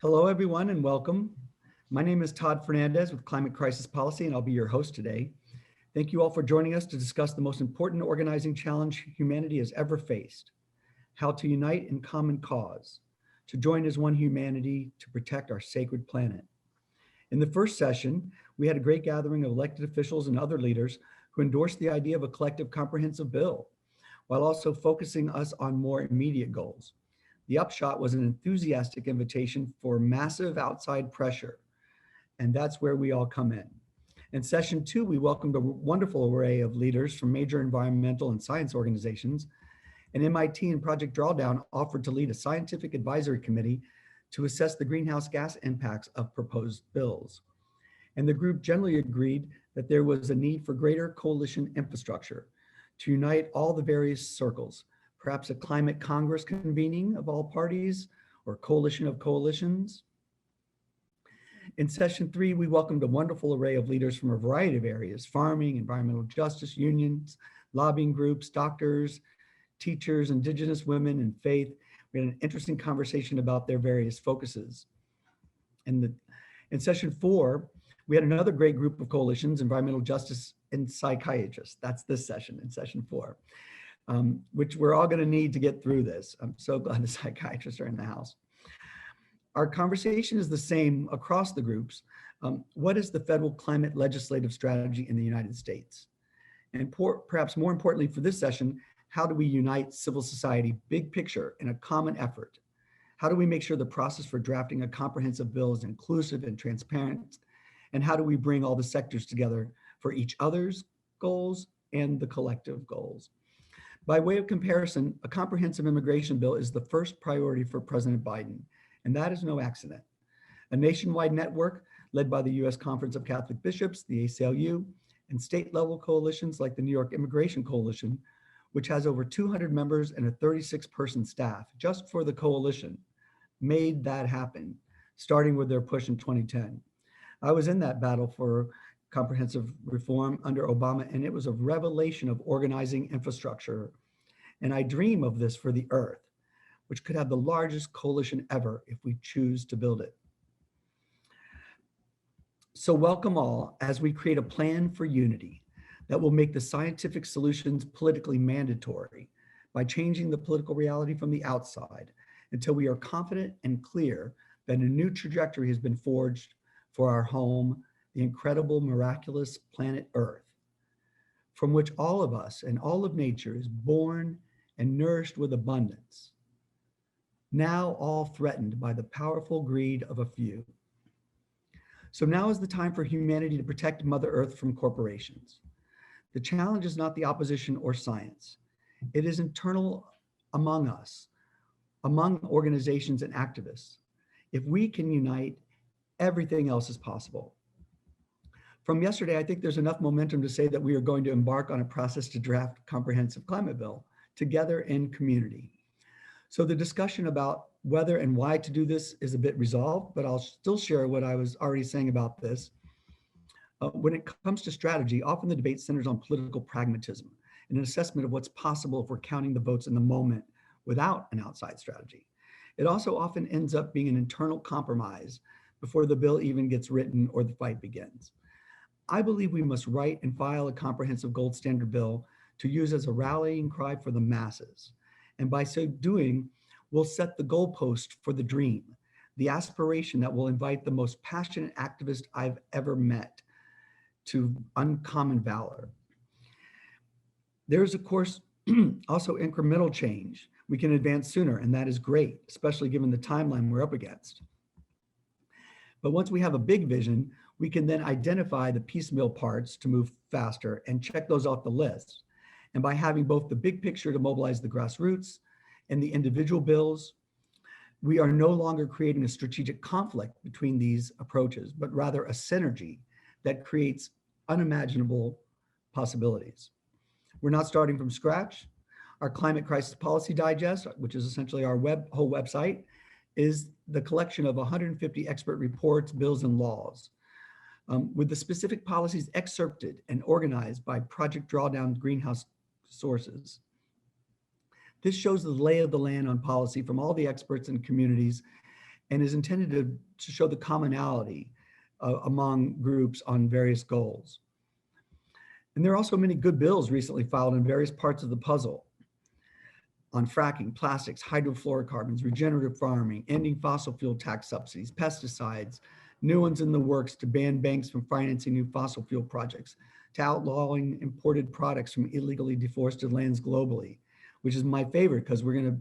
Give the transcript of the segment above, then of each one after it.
Hello, everyone, and welcome. My name is Todd Fernandez with Climate Crisis Policy, and I'll be your host today. Thank you all for joining us to discuss the most important organizing challenge humanity has ever faced: how to unite in common cause, to join as one humanity to protect our sacred planet. In the first session, we had a great gathering of elected officials and other leaders who endorsed the idea of a collective comprehensive bill, while also focusing us on more immediate goals. The upshot was an enthusiastic invitation for massive outside pressure, and that's where we all come in. In session two, we welcomed a wonderful array of leaders from major environmental and science organizations, and MIT and Project Drawdown offered to lead a scientific advisory committee to assess the greenhouse gas impacts of proposed bills. And the group generally agreed that there was a need for greater coalition infrastructure to unite all the various circles, perhaps a climate congress convening of all parties or coalition of coalitions. In session three, we welcomed a wonderful array of leaders from a variety of areas: farming, environmental justice, unions, lobbying groups, doctors, teachers, indigenous women, and faith. We had an interesting conversation about their various focuses. In session four, we had another great group of coalitions: environmental justice and psychiatrists. That's this session, in session four. Which we're all going to need to get through this. I'm so glad the psychiatrists are in the house. Our conversation is the same across the groups. What is the federal climate legislative strategy in the United States? And perhaps more importantly for this session, how do we unite civil society, big picture, in a common effort? How do we make sure the process for drafting a comprehensive bill is inclusive and transparent? And how do we bring all the sectors together for each other's goals and the collective goals? By way of comparison, a comprehensive immigration bill is the first priority for President Biden, and that is no accident. A nationwide network led by the U.S. Conference of Catholic Bishops, the ACLU, and state-level coalitions like the New York Immigration Coalition, which has over 200 members and a 36-person staff just for the coalition, made that happen, starting with their push in 2010. I was in that battle for comprehensive reform under Obama, and it was a revelation of organizing infrastructure. And I dream of this for the earth, which could have the largest coalition ever if we choose to build it. So welcome all as we create a plan for unity that will make the scientific solutions politically mandatory by changing the political reality from the outside until we are confident and clear that a new trajectory has been forged for our home, the incredible, miraculous planet Earth, from which all of us and all of nature is born and nourished with abundance, now all threatened by the powerful greed of a few. So now is the time for humanity to protect Mother Earth from corporations. The challenge is not the opposition or science. It is internal among us, among organizations and activists. If we can unite, everything else is possible. From yesterday, I think there's enough momentum to say that we are going to embark on a process to draft a comprehensive climate bill together in community. So the discussion about whether and why to do this is a bit resolved, but I'll still share what I was already saying about this. When it comes to strategy, often the debate centers on political pragmatism and an assessment of what's possible if we're counting the votes in the moment without an outside strategy. It also often ends up being an internal compromise before the bill even gets written or the fight begins. I believe we must write and file a comprehensive gold standard bill to use as a rallying cry for the masses. And by so doing, we'll set the goalpost for the dream, the aspiration that will invite the most passionate activist I've ever met to uncommon valor. There is, of course, also incremental change. We can advance sooner, and that is great, especially given the timeline we're up against. But once we have a big vision, we can then identify the piecemeal parts to move faster and check those off the list. And by having both the big picture to mobilize the grassroots and the individual bills, we are no longer creating a strategic conflict between these approaches, but rather a synergy that creates unimaginable possibilities. We're not starting from scratch. Our Climate Crisis Policy Digest, which is essentially our whole website, is the collection of 150 expert reports, bills, and laws, with the specific policies excerpted and organized by Project Drawdown greenhouse sources. This shows the lay of the land on policy from all the experts and communities and is intended to show the commonality among groups on various goals. And there are also many good bills recently filed in various parts of the puzzle on fracking, plastics, hydrofluorocarbons, regenerative farming, ending fossil fuel tax subsidies, pesticides, new ones in the works to ban banks from financing new fossil fuel projects, to outlawing imported products from illegally deforested lands globally, which is my favorite because we're going to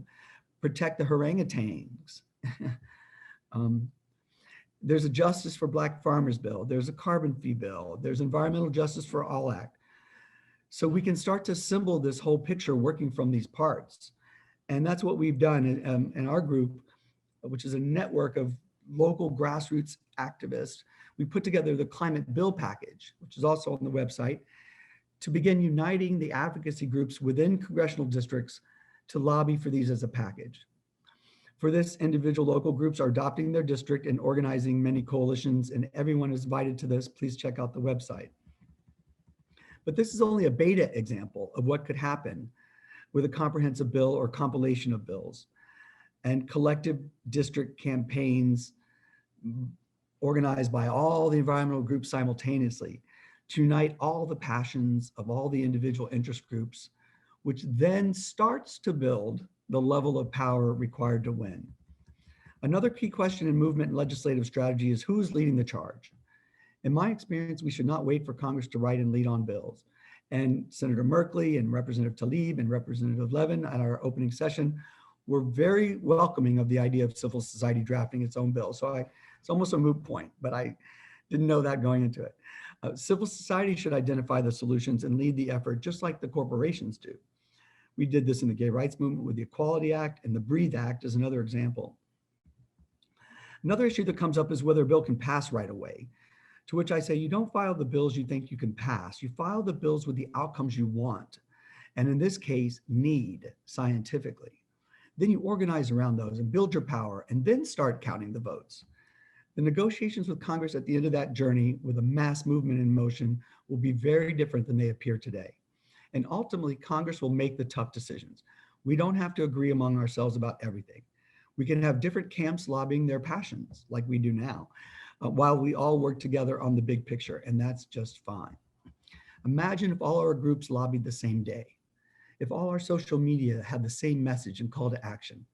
protect the orangutans. There's a Justice for Black Farmers bill. There's a carbon fee bill. There's Environmental Justice for All Act. So we can start to assemble this whole picture working from these parts. And that's what we've done in our group, which is a network of local grassroots activists. We put together the climate bill package, which is also on the website, to begin uniting the advocacy groups within congressional districts to lobby for these as a package. For this, individual local groups are adopting their district and organizing many coalitions, and everyone is invited to this. Please check out the website. But this is only a beta example of what could happen with a comprehensive bill or compilation of bills and collective district campaigns organized by all the environmental groups simultaneously to unite all the passions of all the individual interest groups, which then starts to build the level of power required to win. Another key question in movement and legislative strategy is who's leading the charge? In my experience, we should not wait for Congress to write and lead on bills. And Senator Merkley and Representative Tlaib and Representative Levin at our opening session were very welcoming of the idea of civil society drafting its own bill. So it's almost a moot point, but I didn't know that going into it. Civil society should identify the solutions and lead the effort just like the corporations do. We did this in the gay rights movement with the Equality Act, and the Breathe Act is another example. Another issue that comes up is whether a bill can pass right away, to which I say you don't file the bills you think you can pass, you file the bills with the outcomes you want, and in this case, need scientifically. Then you organize around those and build your power and then start counting the votes. The negotiations with Congress at the end of that journey with a mass movement in motion will be very different than they appear today. And ultimately, Congress will make the tough decisions. We don't have to agree among ourselves about everything. We can have different camps lobbying their passions like we do now, while we all work together on the big picture, and that's just fine. Imagine if all our groups lobbied the same day, if all our social media had the same message and call to action,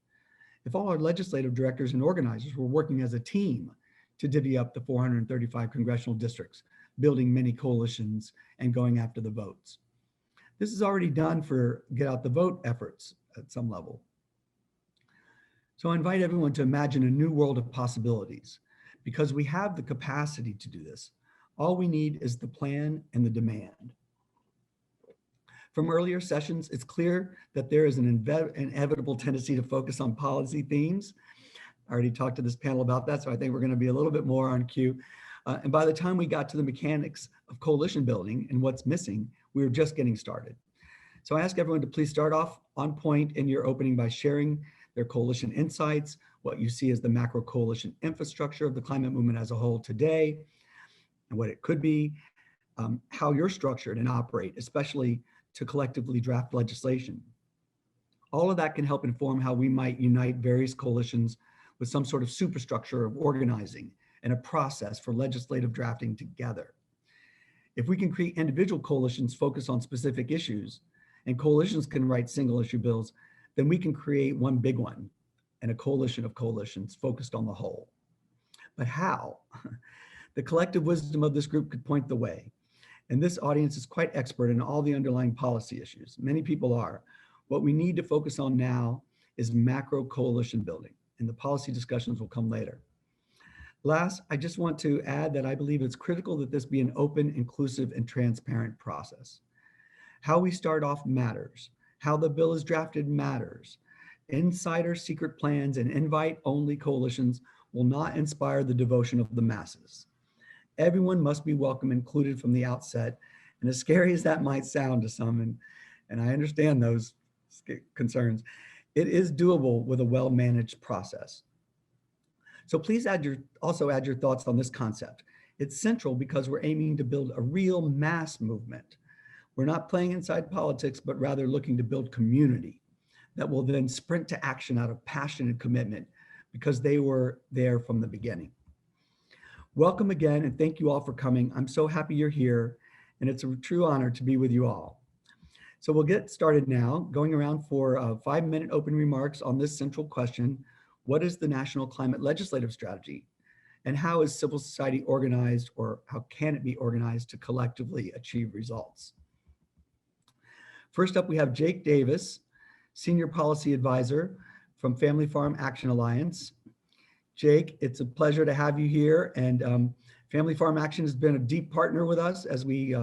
if all our legislative directors and organizers were working as a team to divvy up the 435 congressional districts, building many coalitions and going after the votes. This is already done for get out the vote efforts at some level. So I invite everyone to imagine a new world of possibilities because we have the capacity to do this. All we need is the plan and the demand. From earlier sessions, it's clear that there is an inevitable tendency to focus on policy themes. I already talked to this panel about that, so I think we're going to be a little bit more on cue. And by the time we got to the mechanics of coalition building and what's missing, we were just getting started. So I ask everyone to please start off on point in your opening by sharing their coalition insights, what you see as the macro coalition infrastructure of the climate movement as a whole today, and what it could be, how you're structured and operate, especially to collectively draft legislation. All of that can help inform how we might unite various coalitions with some sort of superstructure of organizing and a process for legislative drafting together. If we can create individual coalitions focused on specific issues, and coalitions can write single issue bills, then we can create one big one and a coalition of coalitions focused on the whole. But how? The collective wisdom of this group could point the way. And this audience is quite expert in all the underlying policy issues. Many people are. What we need to focus on now is macro coalition building, and the policy discussions will come later. Last, I just want to add that I believe it's critical that this be an open, inclusive, and transparent process. How we start off matters. How the bill is drafted matters. Insider secret plans and invite-only coalitions will not inspire the devotion of the masses. Everyone must be welcome, included from the outset. And as scary as that might sound to some, and I understand those concerns, it is doable with a well-managed process. So please also add your thoughts on this concept. It's central because we're aiming to build a real mass movement. We're not playing inside politics, but rather looking to build community that will then sprint to action out of passion and commitment because they were there from the beginning. Welcome again, and thank you all for coming. I'm so happy you're here, and it's a true honor to be with you all. So we'll get started now, going around for 5-minute open remarks on this central question: what is the National Climate Legislative Strategy? And how is civil society organized, or how can it be organized to collectively achieve results? First up, we have Jake Davis, Senior Policy Advisor from Family Farm Action Alliance. Jake, it's a pleasure to have you here. And Family Farm Action has been a deep partner with us as we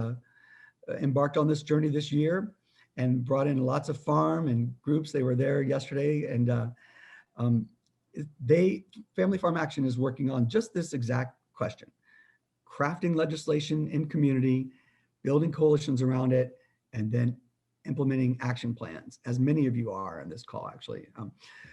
embarked on this journey this year and brought in lots of farm and groups. They were there yesterday, and Family Farm Action is working on just this exact question: crafting legislation in community, building coalitions around it, and then implementing action plans, as many of you are on this call, actually.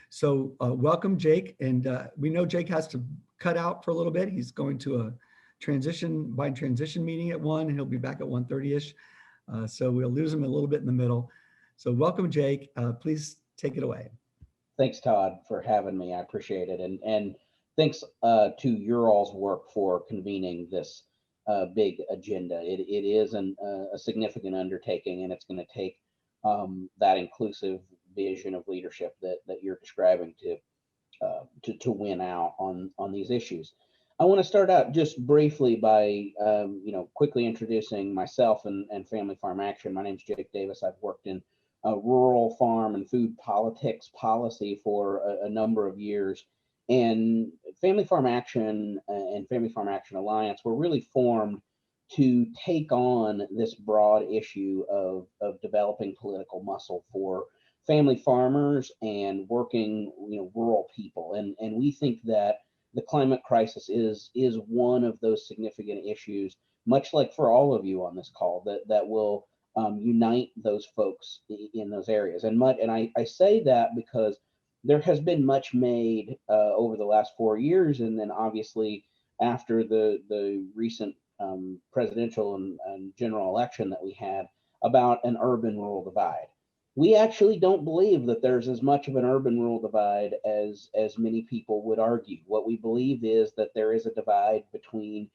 So welcome, Jake. And we know Jake has to cut out for a little bit. He's going to a transition meeting at 1, and he'll be back at 1:30ish. So we'll lose him a little bit in the middle. So welcome, Jake. Please take it away. Thanks, Todd, for having me. I appreciate it. And thanks to your all's work for convening this big agenda. It is a significant undertaking, and it's going to take that inclusive vision of leadership that you're describing to win out on these issues. I want to start out just briefly by quickly introducing myself and Family Farm Action. My name is Jake Davis. I've worked in rural farm and food politics policy for a number of years. And Family Farm Action and Family Farm Action Alliance were really formed to take on this broad issue of developing political muscle for family farmers and working rural people. And we think that the climate crisis is one of those significant issues, much like for all of you on this call, that will unite those folks in those areas. And I say that because there has been much made over the last 4 years, and then obviously after the recent presidential and general election that we had, about an urban-rural divide. We actually don't believe that there's as much of an urban-rural divide as many people would argue. What we believe is that there is a divide between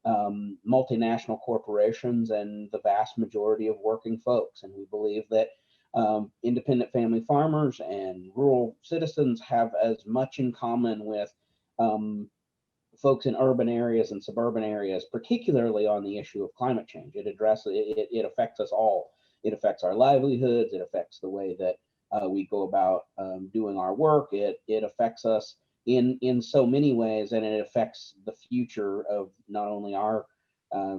multinational corporations and the vast majority of working folks. And we believe that independent family farmers and rural citizens have as much in common with folks in urban areas and suburban areas, particularly on the issue of climate change. It affects us all. It affects our livelihoods. It affects the way that we go about doing our work. It affects us in so many ways, and it affects the future of not only our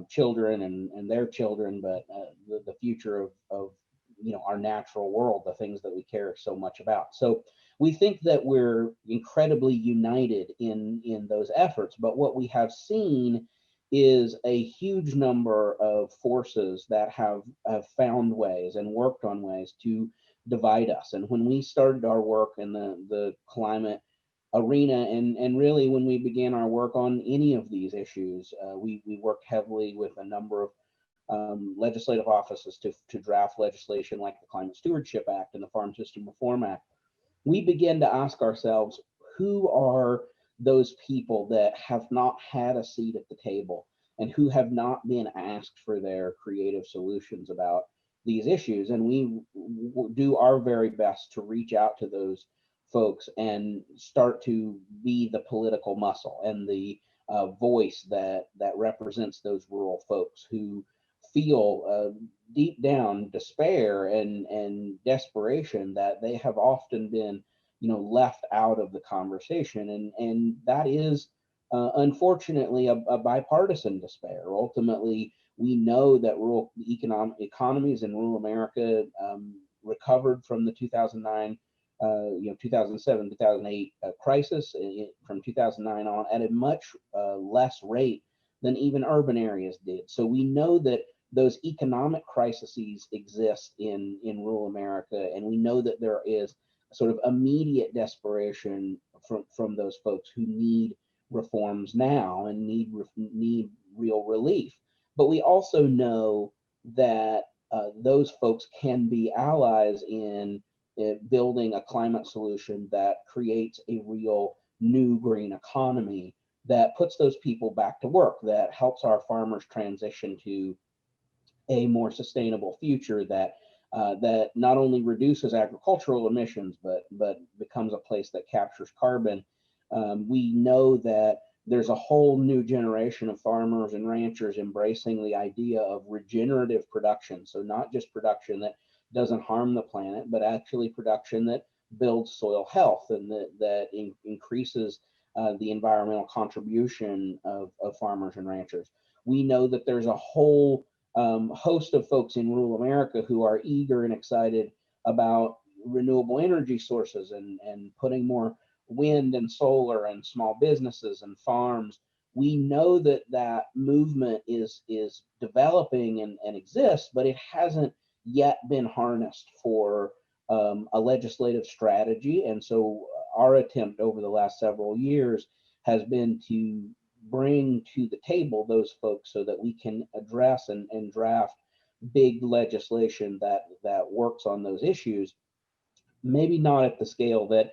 children and their children, but the future of our natural world, the things that we care so much about. So we think that we're incredibly united in those efforts, but what we have seen is a huge number of forces that have found ways and worked on ways to divide us. And when we started our work in the climate arena, and really when we began our work on any of these issues, we worked heavily with a number of legislative offices to draft legislation like the Climate Stewardship Act and the Farm System Reform Act. We begin to ask ourselves, who are those people that have not had a seat at the table and who have not been asked for their creative solutions about these issues? And we do our very best to reach out to those folks and start to be the political muscle and the voice that represents those rural folks who feel deep down despair and desperation that they have often been left out of the conversation, and that is unfortunately a bipartisan despair. Ultimately, we know that rural economies in rural America recovered from the 2009 2007 2008 crisis from 2009 on at a much less rate than even urban areas did. So we know that those economic crises exist in rural America, and we know that there is sort of immediate desperation from those folks who need reforms now and need real relief. But we also know that those folks can be allies in building a climate solution that creates a real new green economy that puts those people back to work, that helps our farmers transition to a more sustainable future, that that not only reduces agricultural emissions, but becomes a place that captures carbon. We know that there's a whole new generation of farmers and ranchers embracing the idea of regenerative production. So not just production that doesn't harm the planet, but actually production that builds soil health and that increases the environmental contribution of farmers and ranchers. We know that there's a whole host of folks in rural America who are eager and excited about renewable energy sources and putting more wind and solar and small businesses and farms. We know that that movement is developing and exists, but it hasn't yet been harnessed for a legislative strategy. And so our attempt over the last several years has been to bring to the table those folks so that we can address and draft big legislation that works on those issues. Maybe not at the scale that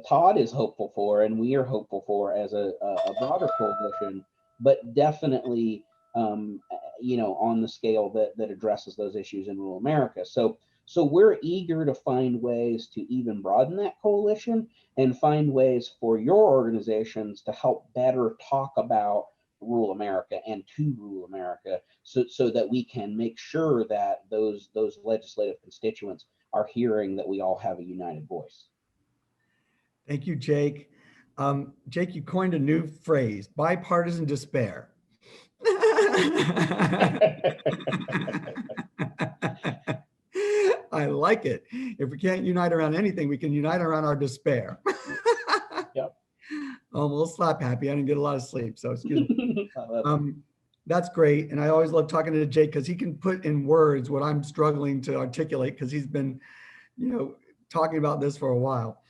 Todd is hopeful for and we are hopeful for as a broader coalition, but definitely on the scale that addresses those issues in rural America. So we're eager to find ways to even broaden that coalition and find ways for your organizations to help better talk about rural America and to rural America, so that we can make sure that those legislative constituents are hearing that we all have a united voice. Thank you, Jake. Jake, you coined a new phrase, bipartisan despair. I like it. If we can't unite around anything, we can unite around our despair. Yep. Oh, we'll slap happy. I didn't get a lot of sleep, so excuse me. That's great. And I always love talking to Jake because he can put in words what I'm struggling to articulate because he's been, talking about this for a while.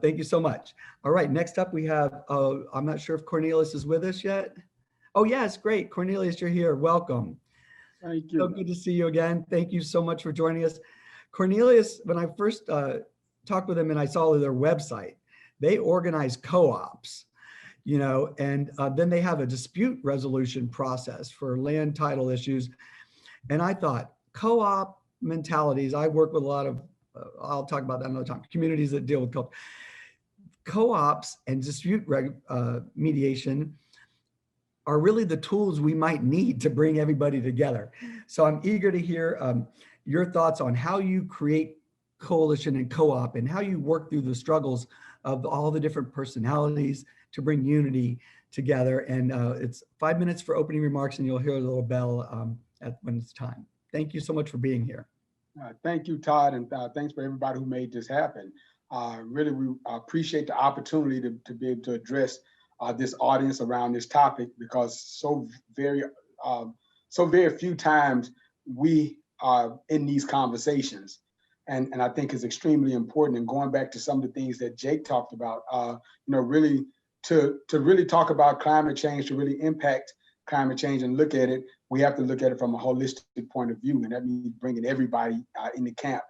Thank you so much. All right, next up we have, I'm not sure if Cornelius is with us yet. Oh yes, great. Cornelius, you're here. Welcome. Thank you. So good to see you again. Thank you so much for joining us. Cornelius, when I first talked with him and I saw their website, they organize co-ops, and then they have a dispute resolution process for land title issues. And I thought co-op mentalities, I work with a lot of, I'll talk about that another time, communities that deal with co-ops and dispute mediation are really the tools we might need to bring everybody together. So I'm eager to hear your thoughts on how you create coalition and co-op and how you work through the struggles of all the different personalities to bring unity together. And it's 5 minutes for opening remarks and you'll hear a little bell when it's time. Thank you so much for being here. Thank you, Todd, and thanks for everybody who made this happen. Really, we appreciate the opportunity to be able to address this audience around this topic because so very few times we are in these conversations. And I think it's extremely important. And going back to some of the things that Jake talked about, really to really talk about climate change, to really impact climate change and look at it, we have to look at it from a holistic point of view. And that means bringing everybody in the camp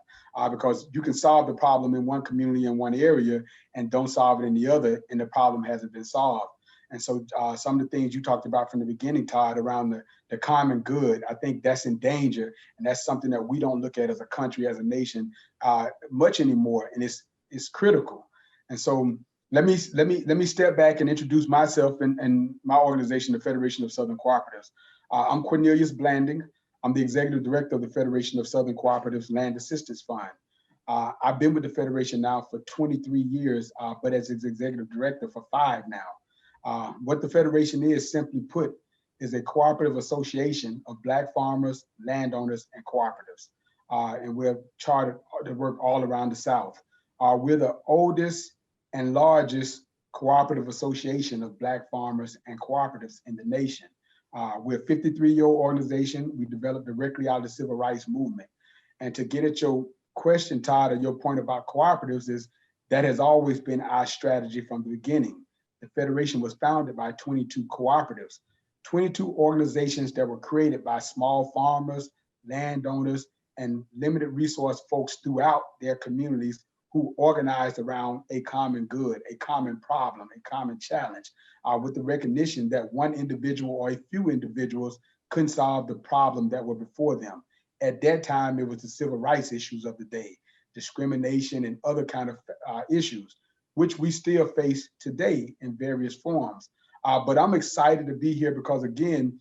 because you can solve the problem in one community in one area and don't solve it in the other, and the problem hasn't been solved. And so some of the things you talked about from the beginning, Todd, around the common good, I think that's in danger. And that's something that we don't look at as a country, as a nation much anymore. And it's critical. And so let me step back and introduce myself and my organization, the Federation of Southern Cooperatives. I'm Cornelius Blanding. I'm the Executive Director of the Federation of Southern Cooperatives Land Assistance Fund. I've been with the Federation now for 23 years, but as its Executive Director for 5 now. What the Federation is, simply put, is a cooperative association of Black farmers, landowners, and cooperatives. And we're chartered to work all around the South. We're the oldest and largest cooperative association of Black farmers and cooperatives in the nation. We're a 53-year-old organization. We developed directly out of the civil rights movement. And to get at your question, Todd, or your point about cooperatives, is that has always been our strategy from the beginning. The Federation was founded by 22 cooperatives, 22 organizations that were created by small farmers, landowners, and limited resource folks throughout their communities who organized around a common good, a common problem, a common challenge, with the recognition that one individual or a few individuals couldn't solve the problem that were before them. At that time, it was the civil rights issues of the day, discrimination and other kind of issues, which we still face today in various forms. But I'm excited to be here because, again,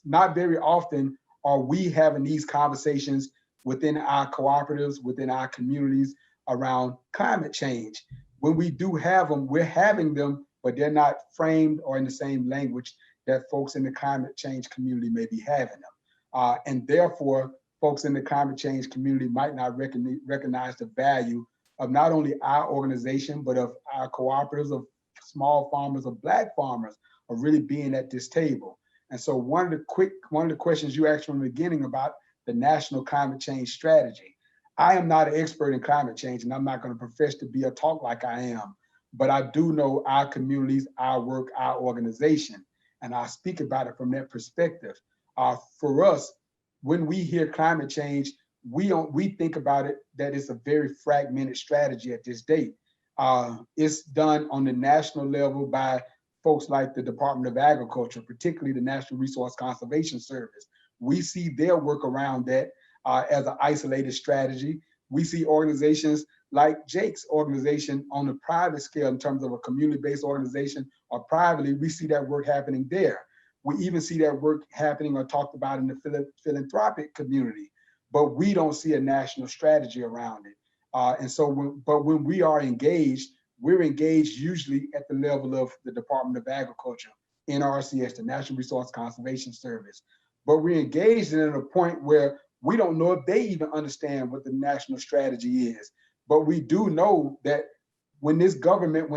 not very often are we having these conversations within our cooperatives, within our communities around climate change. When we do have them, we're having them, but they're not framed or in the same language that folks in the climate change community may be having them. And therefore, folks in the climate change community might not recognize the value of not only our organization, but of our cooperatives, of small farmers, of Black farmers, of really being at this table. And so one of the questions you asked from the beginning about the national climate change strategy. I am not an expert in climate change, and I'm not going to profess to be or talk like I am, but I do know our communities, our work, our organization, and I speak about it from that perspective. For us, when we hear climate change, we think about it that it's a very fragmented strategy at this date. It's done on the national level by folks like the Department of Agriculture, particularly the National Resource Conservation Service. We see their work around that as an isolated strategy. We see organizations like Jake's organization on a private scale in terms of a community-based organization or privately, we see that work happening there. We even see that work happening or talked about in the philanthropic community, but we don't see a national strategy around it. But when we are engaged, we're engaged usually at the level of the Department of Agriculture, NRCS, the National Resource Conservation Service. But we're engaged in a point where we don't know if they even understand what the national strategy is. But we do know that when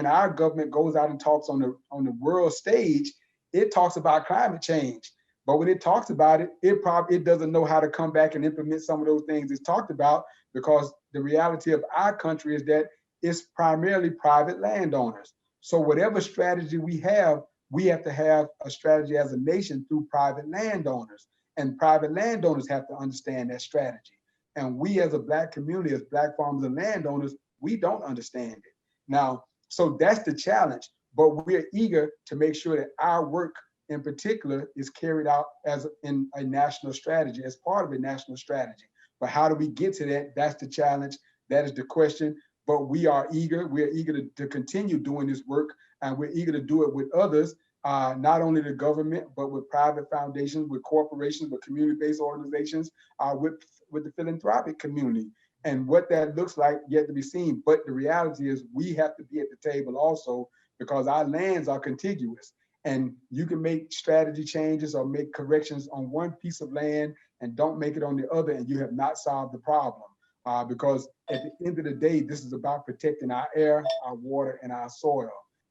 our government goes out and talks on the world stage, it talks about climate change. But when it talks about it, it doesn't know how to come back and implement some of those things it's talked about, because the reality of our country is that it's primarily private landowners. So whatever strategy we have to have a strategy as a nation through private landowners. And private landowners have to understand that strategy. And we as a Black community, as Black farmers and landowners, we don't understand it. Now, so that's the challenge, but we're eager to make sure that our work in particular is carried out as in a national strategy, as part of a national strategy. But how do we get to that? That's the challenge. That is the question. But we are eager. We're eager to continue doing this work, and we're eager to do it with others, not only the government, but with private foundations, with corporations, with community-based organizations, with the philanthropic community. And what that looks like, yet to be seen. But the reality is we have to be at the table also, because our lands are contiguous. And you can make strategy changes or make corrections on one piece of land and don't make it on the other, and you have not solved the problem. Because at the end of the day, this is about protecting our air, our water, and our soil.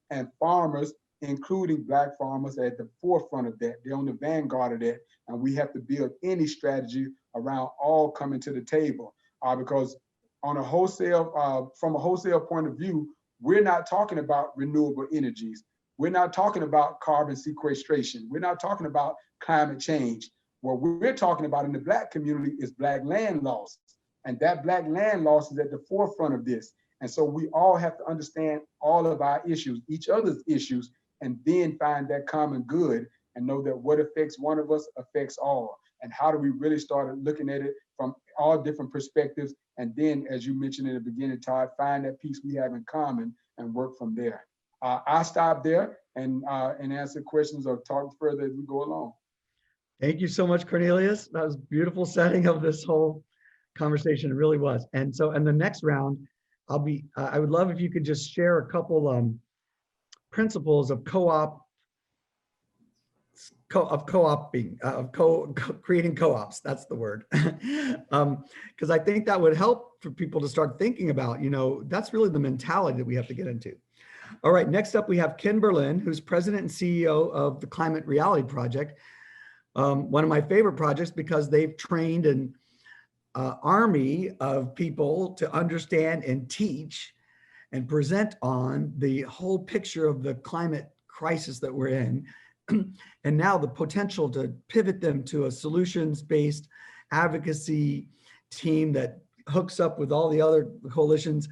And farmers, including Black farmers, are at the forefront of that. They're on the vanguard of that. And we have to build any strategy around all coming to the table. Because on a wholesale, from a wholesale point of view, we're not talking about renewable energies. We're not talking about carbon sequestration. We're not talking about climate change. What we're talking about in the Black community is Black land loss. And that Black land loss is at the forefront of this. And so we all have to understand all of our issues, each other's issues, and then find that common good and know that what affects one of us affects all. And how do we really start looking at it from all different perspectives? And then, as you mentioned in the beginning, Todd, find that piece we have in common and work from there. I'll stop there and answer questions or talk further as we go along. Thank you so much, Cornelius. That was a beautiful setting of this whole conversation. It really was. And so in the next round, I would love if you could just share a couple principles of creating co-ops. That's the word. Because I think that would help for people to start thinking about, that's really the mentality that we have to get into. All right, next up we have Ken Berlin, who's president and CEO of the Climate Reality Project. One of my favorite projects because they've trained an army of people to understand and teach and present on the whole picture of the climate crisis that we're in. And now the potential to pivot them to a solutions-based advocacy team that hooks up with all the other coalitions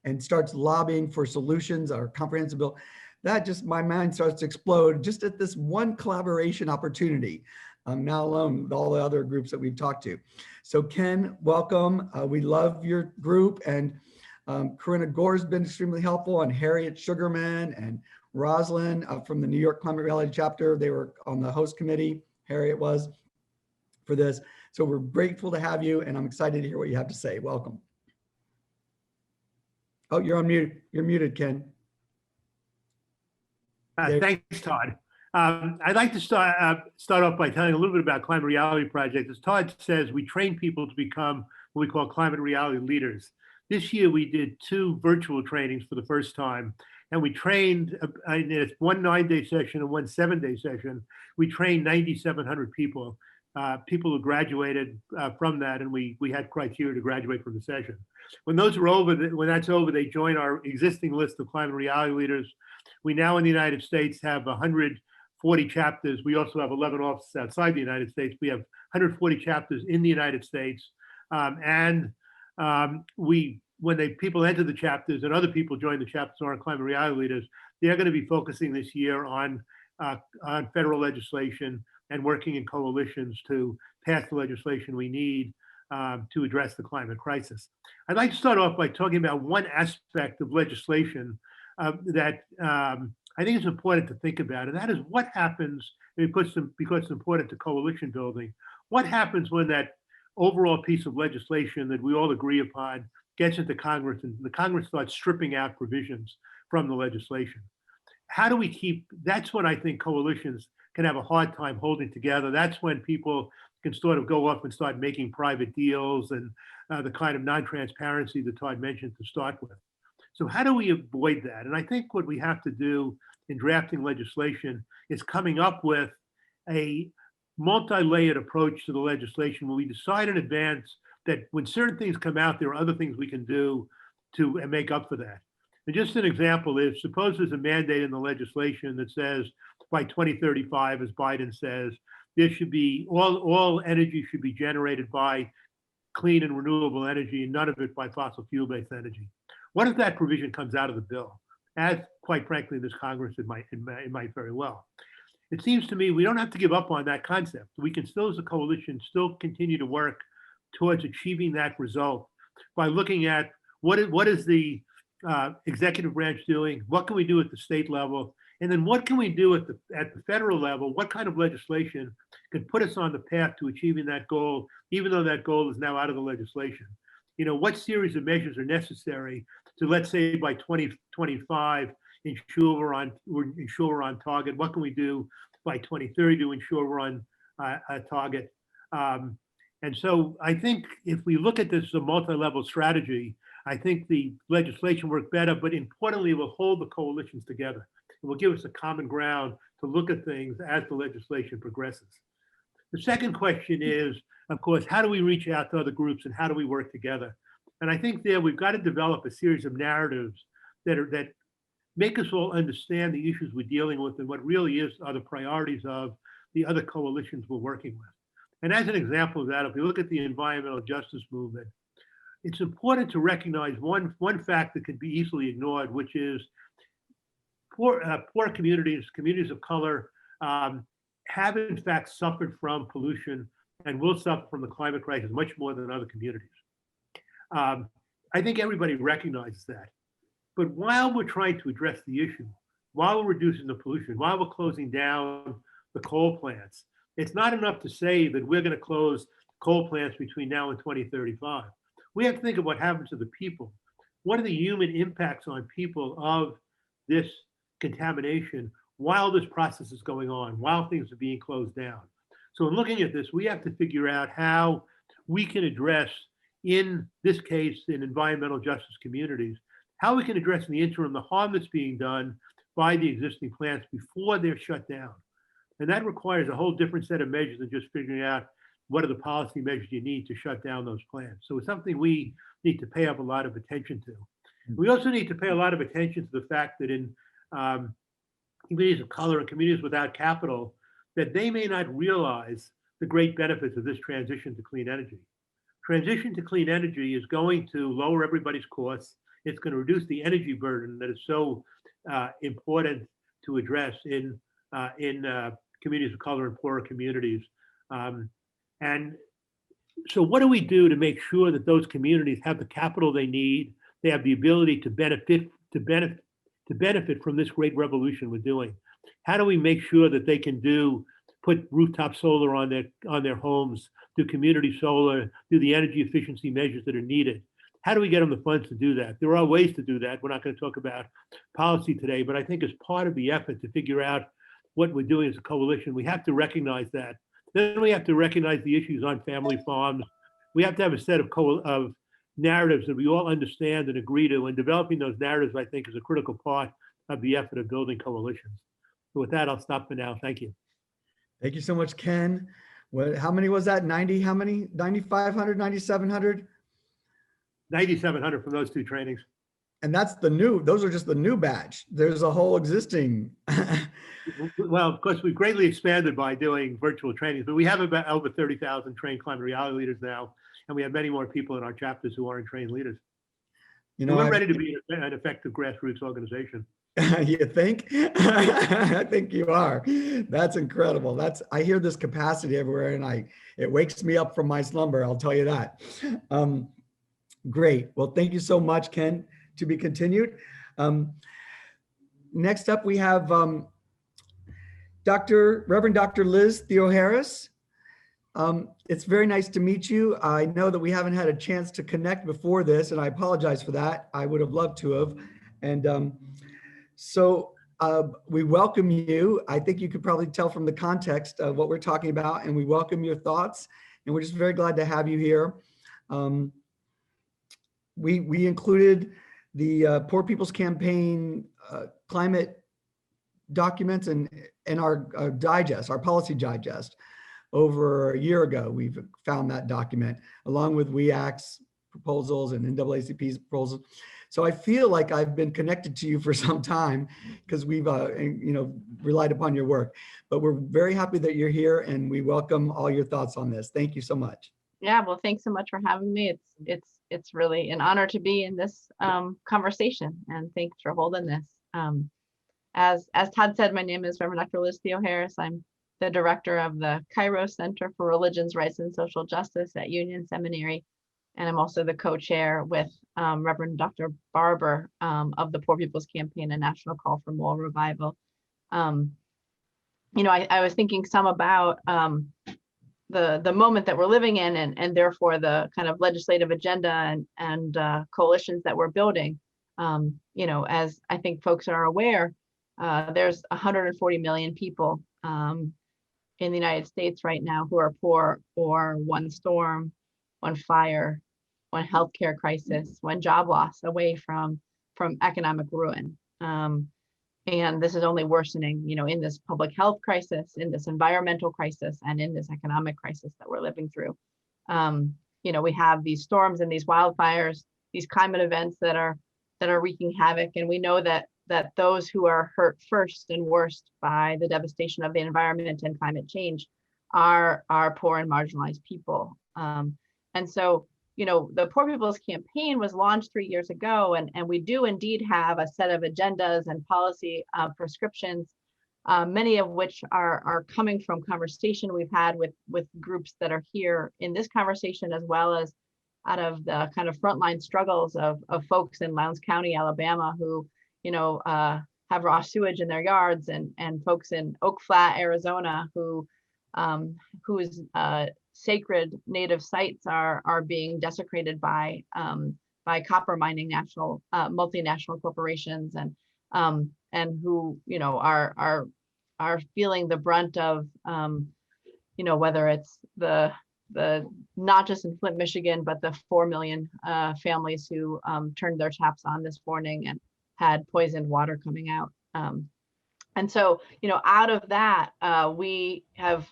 and starts lobbying for solutions or comprehensive bill, that just, my mind starts to explode just at this one collaboration opportunity. Now alone with all the other groups that we've talked to. So Ken, welcome. We love your group, and Corinna Gore's been extremely helpful, and Harriet Sugarman and Rosalind from the New York Climate Reality Chapter. They were on the host committee, Harriet was, for this. So we're grateful to have you, and I'm excited to hear what you have to say. Welcome. Oh, you're on mute. You're muted, Ken. Thanks, Todd. I'd like to start off by telling a little bit about Climate Reality Project. As Todd says, we train people to become what we call climate reality leaders. This year, we did 2 virtual trainings for the first time, and we trained, in one 9-day session and one 7-day session, we trained 9,700 people, people who graduated from that, and we had criteria to graduate from the session. When those are over, when that's over, they join our existing list of climate reality leaders. We now in the United States have 140 chapters. We also have 11 offices outside the United States. We have 140 chapters in the United States. When people enter the chapters and other people join the chapters or are climate reality leaders, they're going to be focusing this year on federal legislation and working in coalitions to pass the legislation we need to address the climate crisis. I'd like to start off by talking about one aspect of legislation that I think is important to think about, and that is what happens, because it's important to coalition building, what happens when that overall piece of legislation that we all agree upon gets into Congress and the Congress starts stripping out provisions from the legislation. How do we keep, that's when I think coalitions can have a hard time holding together. That's when people can sort of go off and start making private deals and the kind of non-transparency that Todd mentioned to start with. So how do we avoid that? And I think what we have to do in drafting legislation is coming up with a multi-layered approach to the legislation where we decide in advance that when certain things come out, there are other things we can do to make up for that. And just an example is, suppose there's a mandate in the legislation that says by 2035, as Biden says, there should be, all energy should be generated by clean and renewable energy and none of it by fossil fuel-based energy. What if that provision comes out of the bill? As quite frankly, this Congress, it might very well. It seems to me we don't have to give up on that concept. We can still, as a coalition, still continue to work towards achieving that result by looking at what is the executive branch doing, what can we do at the state level, and then what can we do at the federal level? What kind of legislation can put us on the path to achieving that goal, even though that goal is now out of the legislation? You know, what series of measures are necessary to, let's say, by 2025, ensure we're on target? What can we do by 2030 to ensure we're on a target? And so I think if we look at this as a multi-level strategy, I think the legislation work better, but importantly, it will hold the coalitions together. It will give us a common ground to look at things as the legislation progresses. The second question is, of course, how do we reach out to other groups and how do we work together? And I think there we've got to develop a series of narratives that make us all understand the issues we're dealing with and what really are the priorities of the other coalitions we're working with. And as an example of that, if we look at the environmental justice movement, it's important to recognize one fact that can be easily ignored, which is poor communities of color have in fact suffered from pollution and will suffer from the climate crisis much more than other communities. I think everybody recognizes that. But while we're trying to address the issue, while we're reducing the pollution, while we're closing down the coal plants, it's not enough to say that we're going to close coal plants between now and 2035. We have to think of what happens to the people. What are the human impacts on people of this contamination while this process is going on, while things are being closed down? So in looking at this, we have to figure out how we can address, in this case, in environmental justice communities, how we can address in the interim the harm that's being done by the existing plants before they're shut down. And that requires a whole different set of measures than just figuring out what are the policy measures you need to shut down those plants. So it's something we need to pay up a lot of attention to. We also need to pay a lot of attention to the fact that in communities of color and communities without capital, that they may not realize the great benefits of this transition to clean energy. transition to clean energy is going to lower everybody's costs. It's going to reduce the energy burden that is so important to address in communities of color and poorer communities. And so what do we do to make sure that those communities have the capital they need, they have the ability to benefit from this great revolution we're doing? How do we make sure that they can put rooftop solar on their homes, do community solar, do the energy efficiency measures that are needed? How do we get them the funds to do that? There are ways to do that. We're not going to talk about policy today, but I think as part of the effort to figure out what we're doing as a coalition, we have to recognize that. Then we have to recognize the issues on family farms. We have to have a set of narratives that we all understand and agree to, and developing those narratives, I think, is a critical part of the effort of building coalitions. So with that, I'll stop for now. Thank you. Thank you so much, Ken. How many was that? 90, how many? 9,500, 9,700? 9,700 from those two trainings. And those are just the new batch. There's a whole existing. Well, of course, we've greatly expanded by doing virtual trainings, but we have about over 30,000 trained climate reality leaders now, and we have many more people in our chapters who aren't trained leaders. We're ready to be an effective grassroots organization. You think? I think you are. That's incredible. I hear this capacity everywhere, and it wakes me up from my slumber, I'll tell you that. Great. Well, thank you so much, Ken. To be continued. Next up, we have Reverend Dr. Liz Theoharis. It's very nice to meet you. I know that we haven't had a chance to connect before this, and I apologize for that. I would have loved to have. And so we welcome you. I think you could probably tell from the context of what we're talking about, and we welcome your thoughts. And we're just very glad to have you here. We included the Poor People's Campaign climate documents in our digest, our policy digest. Over a year ago, we've found that document along with WEAC's proposals and NAACP's proposals. So I feel like I've been connected to you for some time because we've relied upon your work. But we're very happy that you're here, and we welcome all your thoughts on this. Thank you so much. Yeah, well, thanks so much for having me. It's really an honor to be in this conversation, and thanks for holding this. As Todd said, my name is Reverend Dr. Liz Theoharis. I'm the director of the Kairos Center for Religions, Rights, and Social Justice at Union Seminary, and I'm also the co-chair with Reverend Dr. Barber of the Poor People's Campaign, a national call for moral revival. I was thinking some about the moment that we're living in, and therefore the kind of legislative agenda and coalitions that we're building. As I think folks are aware, there's 140 million people in the United States right now who are poor, or one storm, one fire, one healthcare crisis, one job loss away from economic ruin. And this is only worsening, in this public health crisis, in this environmental crisis, and in this economic crisis that we're living through. We have these storms and these wildfires, these climate events that are wreaking havoc, and we know that those who are hurt first and worst by the devastation of the environment and climate change are poor and marginalized people. And so, the Poor People's Campaign was launched 3 years ago, and we do indeed have a set of agendas and policy prescriptions, many of which are coming from conversation we've had with groups that are here in this conversation, as well as out of the kind of frontline struggles of folks in Lowndes County, Alabama, who have raw sewage in their yards, and folks in Oak Flat, Arizona, whose sacred native sites are being desecrated by copper mining multinational corporations, and who are feeling the brunt of whether it's the not just in Flint, Michigan, but the 4 million families who turned their taps on this morning and had poisoned water coming out. And so, out of that, we have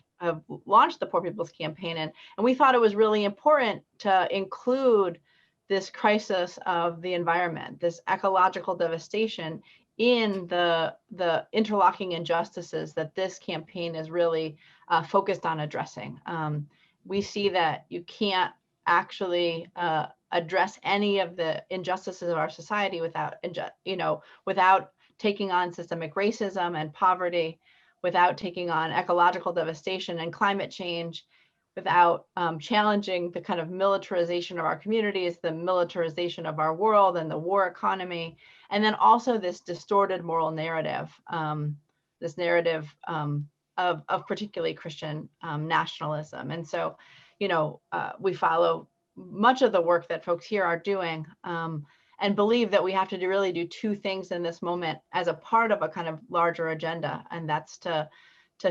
launched the Poor People's Campaign, and we thought it was really important to include this crisis of the environment, this ecological devastation, in the interlocking injustices that this campaign is really focused on addressing. We see that you can't actually address any of the injustices of our society without, without taking on systemic racism and poverty, without taking on ecological devastation and climate change, without challenging the kind of militarization of our communities, the militarization of our world and the war economy, and then also this distorted moral narrative, this narrative of particularly Christian nationalism. And so, we follow much of the work that folks here are doing, and believe that we have to really do two things in this moment as a part of a kind of larger agenda, and that's to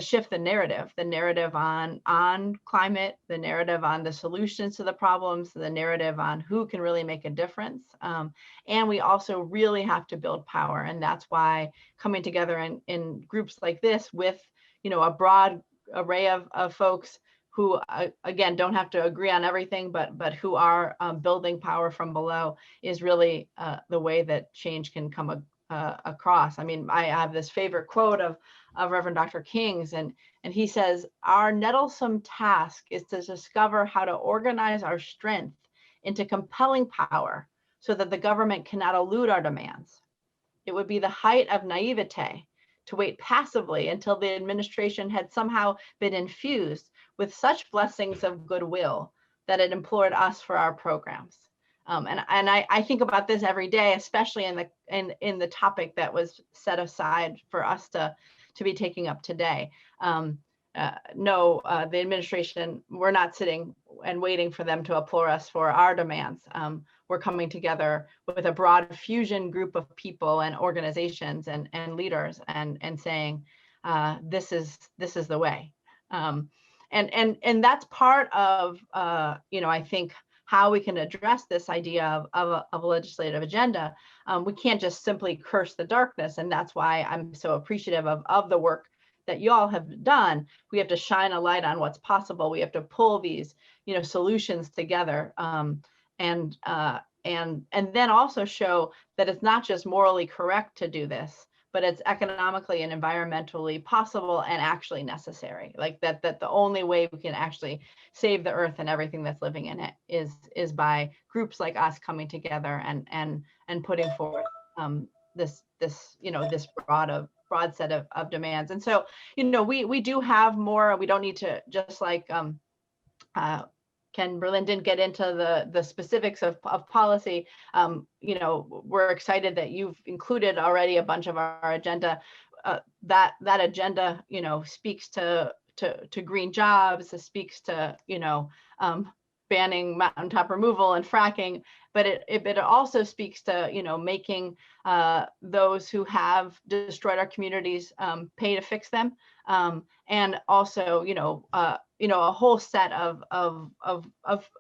shift the narrative on climate, the narrative on the solutions to the problems, the narrative on who can really make a difference. And we also really have to build power. And that's why coming together in groups like this with, a broad array of folks who, again, don't have to agree on everything, but who are building power from below is really the way that change can come across. I mean, I have this favorite quote of Reverend Dr. King's, and he says, "Our nettlesome task is to discover how to organize our strength into compelling power so that the government cannot elude our demands. It would be the height of naivete to wait passively until the administration had somehow been infused with such blessings of goodwill that it implored us for our programs." And I think about this every day, especially in the topic that was set aside for us to be taking up today. No, the administration, we're not sitting and waiting for them to applaud us for our demands. We're coming together with a broad fusion group of people and organizations and leaders and saying, this is the way. And that's part of, I think, how we can address this idea of a legislative agenda. We can't just simply curse the darkness. And that's why I'm so appreciative of the work that you all have done. We have to shine a light on what's possible. We have to pull these, solutions together, and then also show that it's not just morally correct to do this, but it's economically and environmentally possible and actually necessary. Like that the only way we can actually save the earth and everything that's living in it is by groups like us coming together and putting forth this broad set of demands. And so, we do have more. We don't need to, just like Ken Berlin didn't get into the specifics of policy. We're excited that you've included already a bunch of our agenda. That agenda, speaks to green jobs. It speaks to, banning mountaintop removal and fracking, but it also speaks to, making those who have destroyed our communities pay to fix them, and also, a whole set of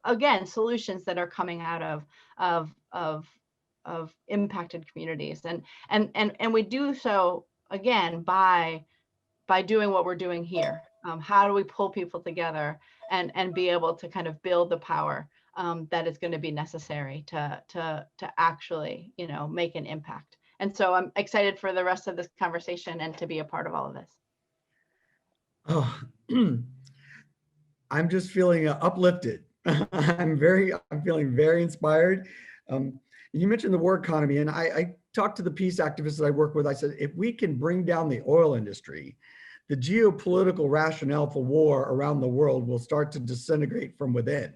again solutions that are coming out of impacted communities, and we do so again by doing what we're doing here. How do we pull people together and be able to kind of build the power that is going to be necessary to actually, make an impact? And so I'm excited for the rest of this conversation and to be a part of all of this. Oh, I'm just feeling uplifted. I'm feeling very inspired. You mentioned the war economy, and I talked to the peace activists that I work with. I said, if we can bring down the oil industry, the geopolitical rationale for war around the world will start to disintegrate from within.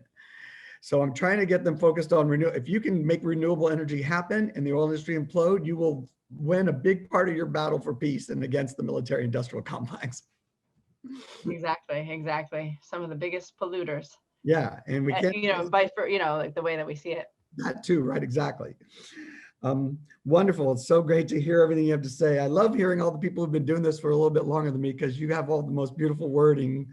So I'm trying to get them focused on renewable. If you can make renewable energy happen and the oil industry implode, you will win a big part of your battle for peace and against the military industrial complex. Exactly. Some of the biggest polluters. Yeah, and we can't, like the way that we see it. That too, right? Exactly. Wonderful. It's so great to hear everything you have to say. I love hearing all the people who've been doing this for a little bit longer than me, because you have all the most beautiful wording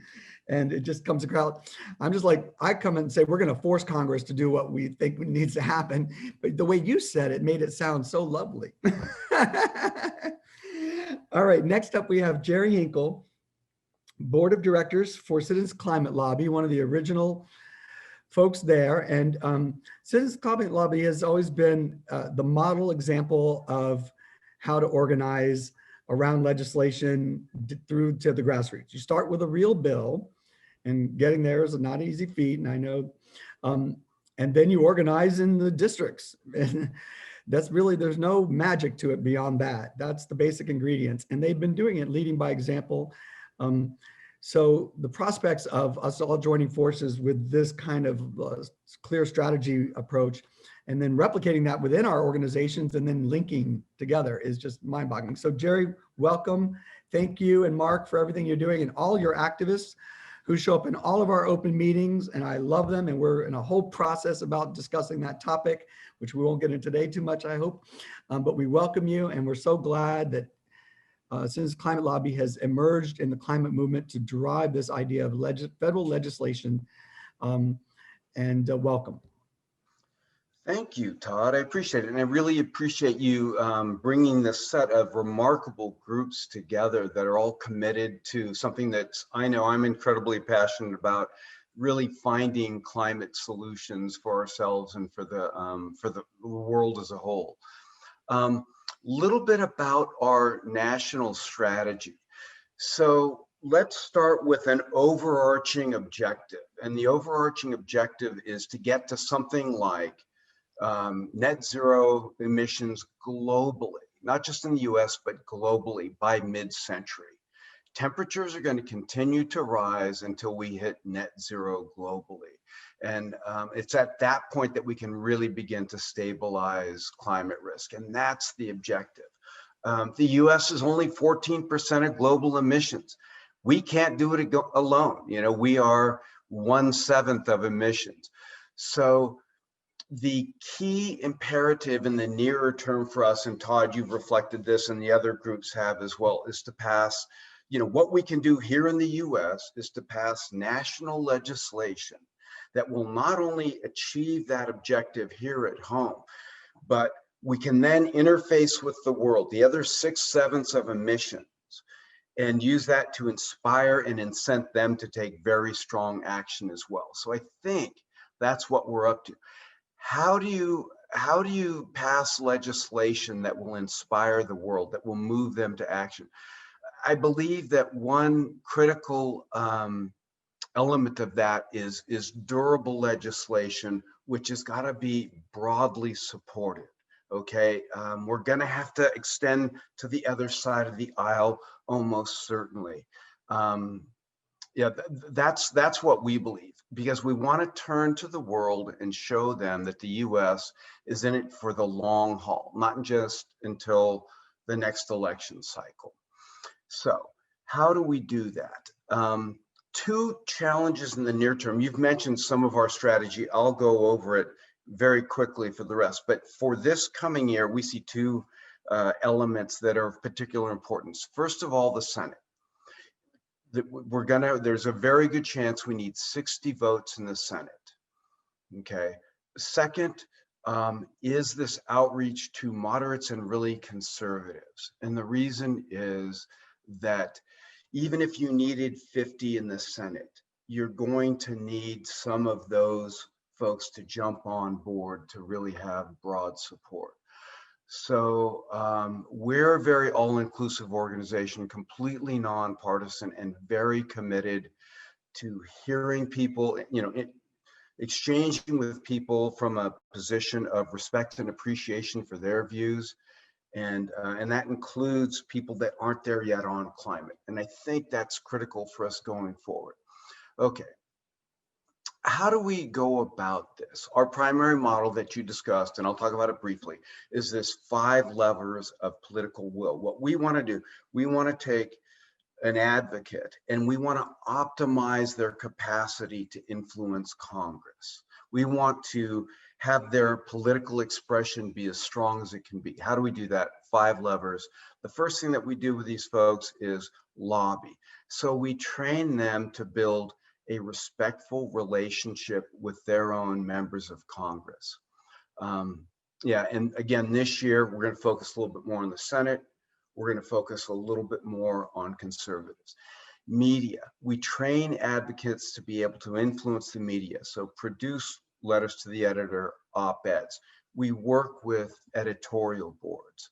and it just comes across. I'm just like, I come and say, we're going to force Congress to do what we think needs to happen. But the way you said it made it sound so lovely. All right, next up we have Jerry Hinkle, Board of Directors for Citizens Climate Lobby, one of the original folks there. And Citizens Climate Lobby has always been the model example of how to organize around legislation through to the grassroots. You start with a real bill, and getting there is not an easy feat. And I know And then you organize in the districts. And that's really, there's no magic to it beyond that. That's the basic ingredients. And they've been doing it, leading by example. So the prospects of us all joining forces with this kind of clear strategy approach, and then replicating that within our organizations and then linking together is just mind-boggling. So Jerry, welcome. Thank you, and Mark, for everything you're doing, and all your activists who show up in all of our open meetings, and I love them, and we're in a whole process about discussing that topic, which we won't get into today too much, I hope. But we welcome you, and we're so glad that since Climate Lobby has emerged in the climate movement to drive this idea of federal legislation, and welcome. Thank you, Todd. I appreciate it. And I really appreciate you bringing this set of remarkable groups together that are all committed to something that I know I'm incredibly passionate about, really finding climate solutions for ourselves and for the world as a whole. Little bit about our national strategy. So let's start with an overarching objective. And the overarching objective is to get to something like net zero emissions globally, not just in the US, but globally by mid-century. Temperatures are going to continue to rise until we hit net zero globally. And it's at that point that we can really begin to stabilize climate risk. And that's the objective. The US is only 14% of global emissions. We can't do it alone. You know, we are 1/7 of emissions. So the key imperative in the nearer term for us, and Todd, you've reflected this and the other groups have as well, is to pass, you know, what we can do here in the US is to pass national legislation that will not only achieve that objective here at home, but we can then interface with the world, the other 6/7 of emissions, and use that to inspire and incent them to take very strong action as well. So I think that's what we're up to. How do you pass legislation that will inspire the world, that will move them to action? I believe that one critical element of that is durable legislation, which has got to be broadly supported. Okay, we're going to have to extend to the other side of the aisle, almost certainly. Yeah, that's what we believe, because we want to turn to the world and show them that the US is in it for the long haul, not just until the next election cycle. So how do we do that? Two challenges in the near term. You've mentioned some of our strategy. I'll go over it very quickly for the rest. But for this coming year, we see two elements that are of particular importance. First of all, the Senate. There's a very good chance we need 60 votes in the Senate. Okay. Second, is this outreach to moderates and really conservatives. And the reason is that even if you needed 50 in the Senate, you're going to need some of those folks to jump on board to really have broad support. So we're a very all-inclusive organization, completely nonpartisan and very committed to hearing people, you know, exchanging with people from a position of respect and appreciation for their views. And that includes people that aren't there yet on climate. And I think that's critical for us going forward. Okay. How do we go about this? Our primary model that you discussed, and I'll talk about it briefly, is this 5 levers of political will. What we want to do, we want to take an advocate and we want to optimize their capacity to influence Congress. We want to have their political expression be as strong as it can be. How do we do that? 5 levers. The first thing that we do with these folks is lobby. So we train them to build a respectful relationship with their own members of Congress. Yeah, and again, this year, we're going to focus a little bit more on the Senate. We're going to focus a little bit more on conservatives. Media, we train advocates to be able to influence the media. So produce letters to the editor, op-eds. We work with editorial boards.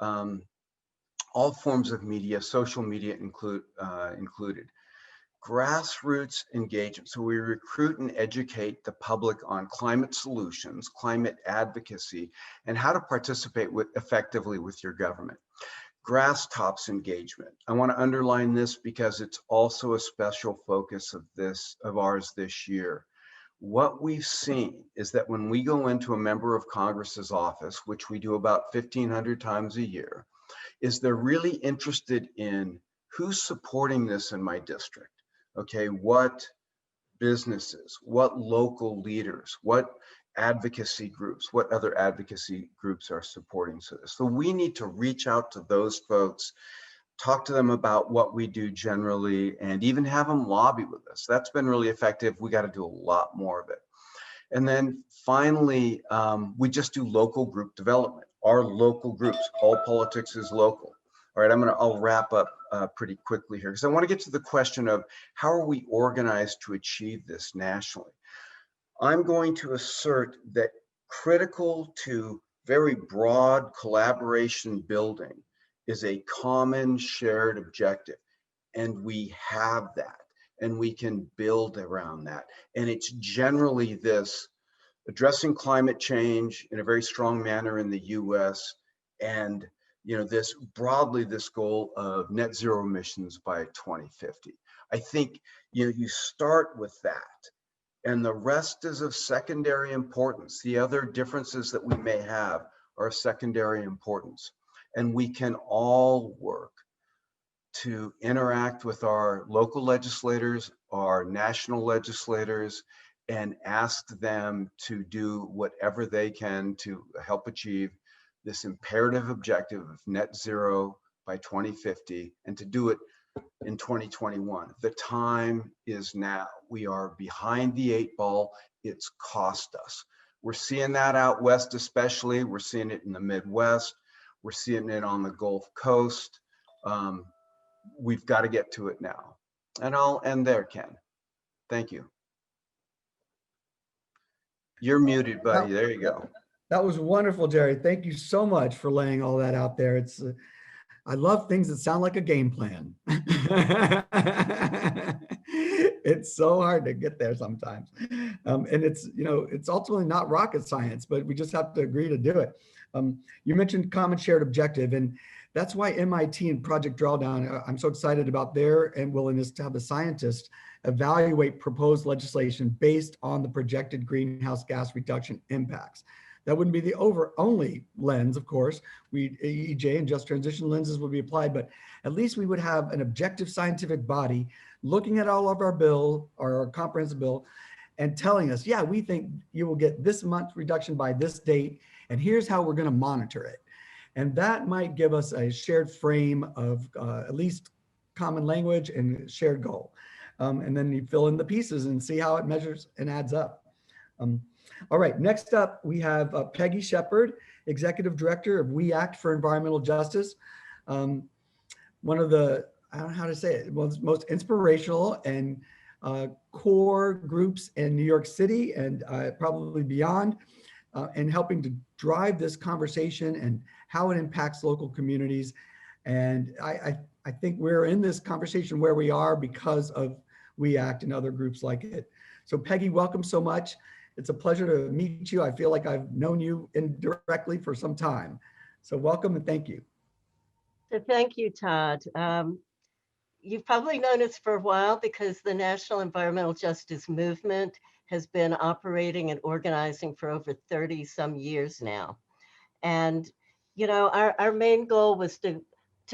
All forms of media, social media included. grassroots engagement. So we recruit and educate the public on climate solutions, climate advocacy, and how to participate effectively with your government. Grass tops engagement. I want to underline this because it's also a special focus of ours this year. What we've seen is that when we go into a member of Congress's office, which we do about 1,500 times a year, is they're really interested in who's supporting this in my district. Okay, what businesses, what local leaders, what advocacy groups, what other advocacy groups are supporting this. So we need to reach out to those folks, talk to them about what we do generally, and even have them lobby with us. That's been really effective. We got to do a lot more of it. And then finally, we just do local group development. Our local groups, all politics is local. All right, I'll wrap up pretty quickly here because I want to get to the question of how are we organized to achieve this nationally. I'm going to assert that critical to very broad collaboration building is a common shared objective. And we have that, and we can build around that. And it's generally this addressing climate change in a very strong manner in the US, and this broadly, this goal of net zero emissions by 2050. I think you start with that, and the rest is of secondary importance. The other differences that we may have are of secondary importance. And we can all work to interact with our local legislators, our national legislators, and ask them to do whatever they can to help achieve this imperative objective of net zero by 2050, and to do it in 2021. The time is now. We are behind the 8 ball. It's cost us. We're seeing that out west especially. We're seeing it in the Midwest. We're seeing it on the Gulf Coast. We've got to get to it now. And I'll end there, Ken. Thank you. You're muted, buddy. There you go. That was wonderful, Jerry. Thank you so much for laying all that out there. It's I love things that sound like a game plan. It's so hard to get there sometimes. And it's ultimately not rocket science, but we just have to agree to do it. You mentioned common shared objective, and that's why MIT and Project Drawdown, I'm so excited about their willingness to have the scientists evaluate proposed legislation based on the projected greenhouse gas reduction impacts. That wouldn't be the only lens, of course. EJ and just transition lenses would be applied, but at least we would have an objective scientific body looking at all of our bill, our comprehensive bill, and telling us, yeah, we think you will get this month reduction by this date, and here's how we're going to monitor it. And that might give us a shared frame of at least common language and shared goal. And then you fill in the pieces and see how it measures and adds up. All right, next up, we have Peggy Shepard, Executive Director of We Act for Environmental Justice. One of the, I don't know how to say it, most inspirational and core groups in New York City and probably beyond, and helping to drive this conversation and how it impacts local communities. And I think we're in this conversation where we are because of We Act and other groups like it. So Peggy, welcome so much. It's a pleasure to meet you. I feel like I've known you indirectly for some time. So welcome and thank you. So thank you, Todd. You've probably known us for a while because the National Environmental Justice Movement has been operating and organizing for over 30 some years now. And, our main goal was to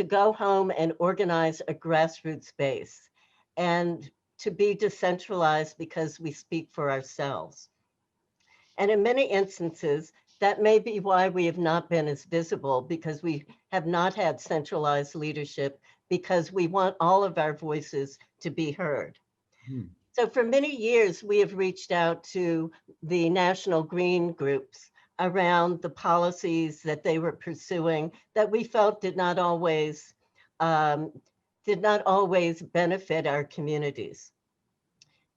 go home and organize a grassroots base and to be decentralized because we speak for ourselves. And in many instances, that may be why we have not been as visible, because we have not had centralized leadership, because we want all of our voices to be heard. So for many years, we have reached out to the national green groups around the policies that they were pursuing that we felt did not always benefit our communities.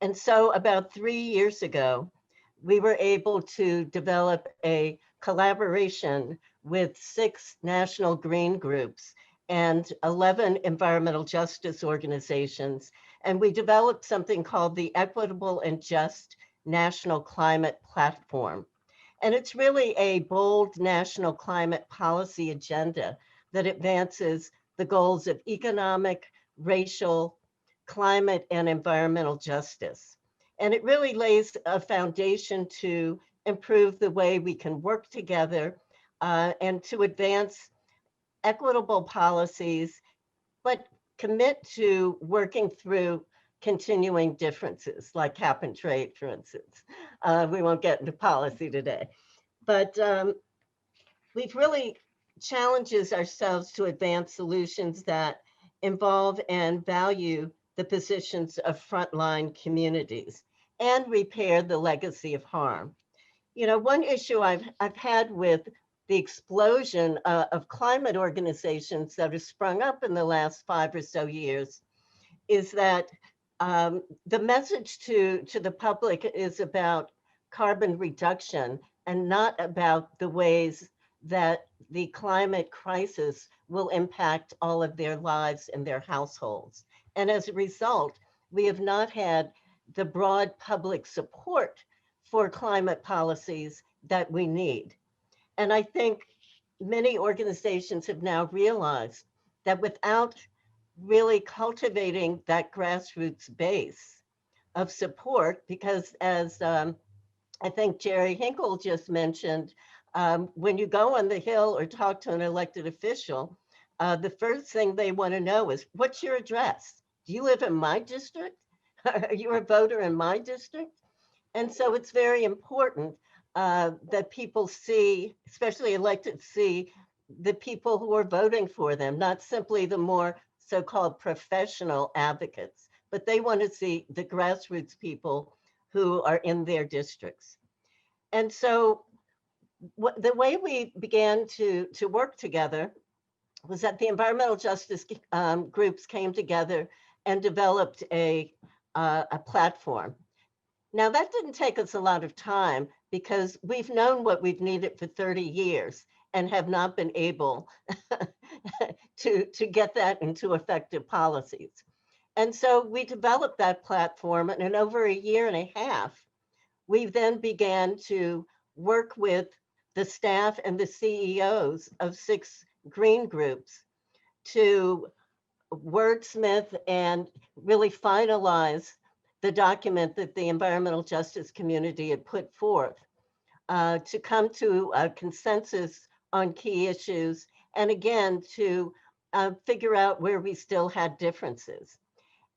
And so about 3 years ago, we were able to develop a collaboration with 6 national green groups and 11 environmental justice organizations. And we developed something called the Equitable and Just National Climate Platform. And it's really a bold national climate policy agenda that advances the goals of economic, racial, climate, and environmental justice. And it really lays a foundation to improve the way we can work together and to advance equitable policies, but commit to working through continuing differences like cap and trade, for instance. We won't get into policy today, but we've really challenged ourselves to advance solutions that involve and value the positions of frontline communities and repair the legacy of harm. You know, one issue I've had with the explosion of climate organizations that have sprung up in the last 5 or so years is that the message to the public is about carbon reduction and not about the ways that the climate crisis will impact all of their lives and their households. And as a result, we have not had the broad public support for climate policies that we need. And I think many organizations have now realized that without really cultivating that grassroots base of support, because as I think Jerry Hinkle just mentioned, when you go on the Hill or talk to an elected official, the first thing they want to know is, what's your address? Do you live in my district? Are you a voter in my district? And so it's very important that people see, especially elected, see the people who are voting for them, not simply the more so-called professional advocates, but they want to see the grassroots people who are in their districts. And so the way we began to work together was that the environmental justice groups came together and developed a platform. Now, that didn't take us a lot of time because we've known what we've needed for 30 years and have not been able to get that into effective policies. And so we developed that platform, and in over a year and a half, we then began to work with the staff and the CEOs of 6 green groups to wordsmith and really finalize the document that the environmental justice community had put forth to come to a consensus on key issues, and again, to figure out where we still had differences.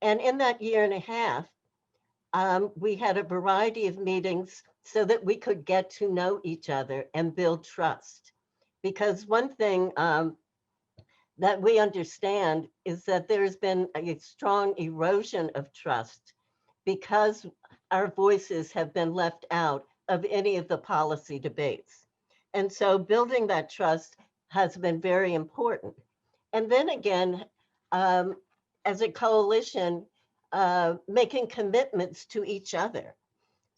And in that year and a half, we had a variety of meetings so that we could get to know each other and build trust. Because one thing that we understand is that there's been a strong erosion of trust because our voices have been left out of any of the policy debates. And so building that trust has been very important. And then again, as a coalition, making commitments to each other.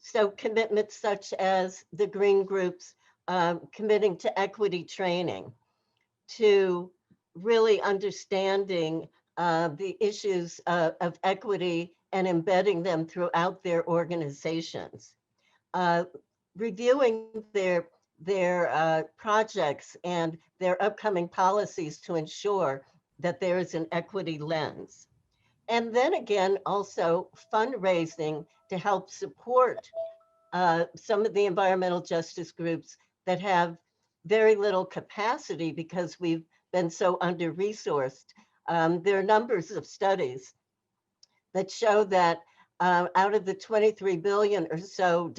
So commitments such as the green groups committing to equity training, to really understanding the issues of equity and embedding them throughout their organizations, reviewing their projects and their upcoming policies to ensure that there is an equity lens. And then again, also fundraising to help support some of the environmental justice groups that have very little capacity because we've been so under-resourced. There are numbers of studies that show that out of the $23 billion or so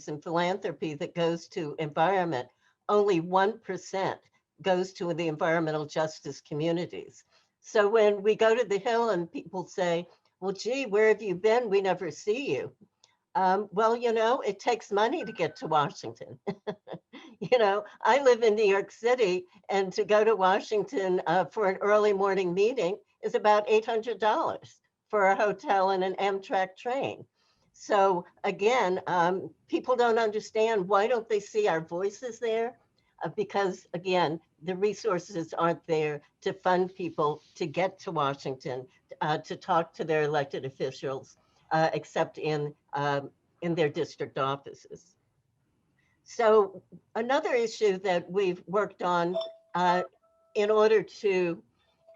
in philanthropy that goes to environment, only 1% goes to the environmental justice communities. So when we go to the Hill and people say, well, gee, where have you been? We never see you. Well, you know, it takes money to get to Washington. You know, I live in New York City, and to go to Washington for an early morning meeting is about $800 for a hotel and an Amtrak train. So again, people don't understand, why don't they see our voices there? because again, the resources aren't there to fund people to get to Washington, to talk to their elected officials, except in their district offices. So another issue that we've worked on in order to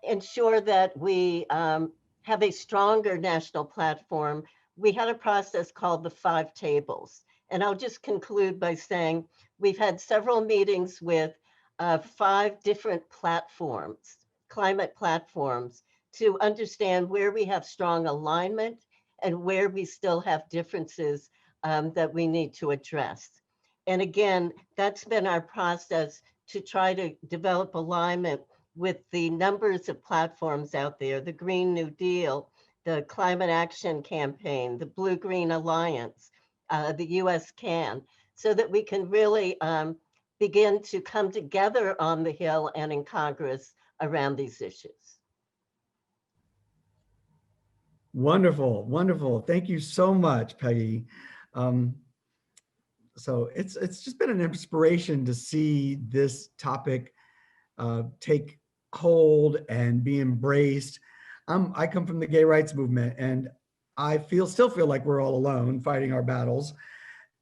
ensure that we have a stronger national platform, we had a process called the 5 tables. And I'll just conclude by saying we've had several meetings with 5 different platforms, climate platforms, to understand where we have strong alignment and where we still have differences that we need to address. And again, that's been our process to try to develop alignment with the numbers of platforms out there, the Green New Deal, the Climate Action Campaign, the Blue-Green Alliance, the US CAN, so that we can really begin to come together on the Hill and in Congress around these issues. Wonderful, wonderful. Thank you so much, Peggy. So it's just been an inspiration to see this topic take hold and be embraced. I come from the gay rights movement, and I still feel like we're all alone fighting our battles.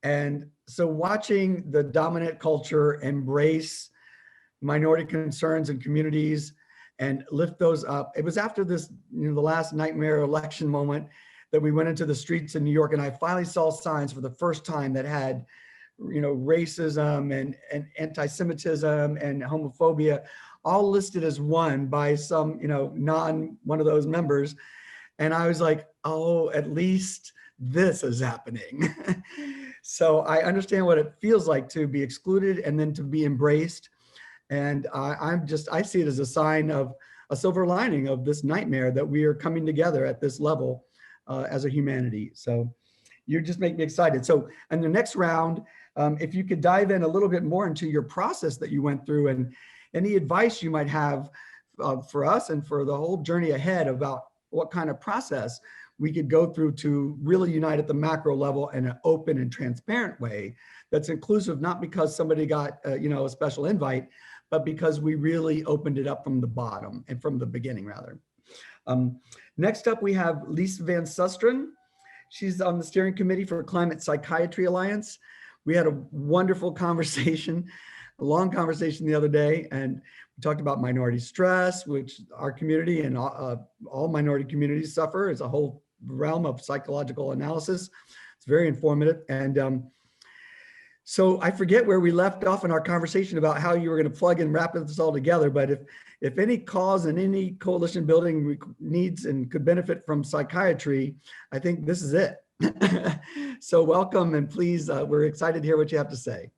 And so watching the dominant culture embrace minority concerns and communities and lift those up. It was after this, the last nightmare election moment that we went into the streets in New York, and I finally saw signs for the first time that had, racism and anti-Semitism and homophobia all listed as one by some, one of those members. And I was like, oh, at least this is happening. So I understand what it feels like to be excluded and then to be embraced. And I see it as a sign of a silver lining of this nightmare that we are coming together at this level as a humanity. So you just make me excited. So in the next round, if you could dive in a little bit more into your process that you went through and any advice you might have for us and for the whole journey ahead about what kind of process we could go through to really unite at the macro level in an open and transparent way that's inclusive, not because somebody got a special invite, but because we really opened it up from the bottom and from the beginning rather. Next up, we have Lise van Susteren. She's on the steering committee for Climate Psychiatry Alliance. We had a wonderful conversation, a long conversation the other day, and we talked about minority stress, which our community and all minority communities suffer as a whole realm of psychological analysis. It's very informative. And so I forget where we left off in our conversation about how you were going to plug and wrap this all together. But if any cause and any coalition building needs and could benefit from psychiatry, I think this is it. So welcome, and please, we're excited to hear what you have to say.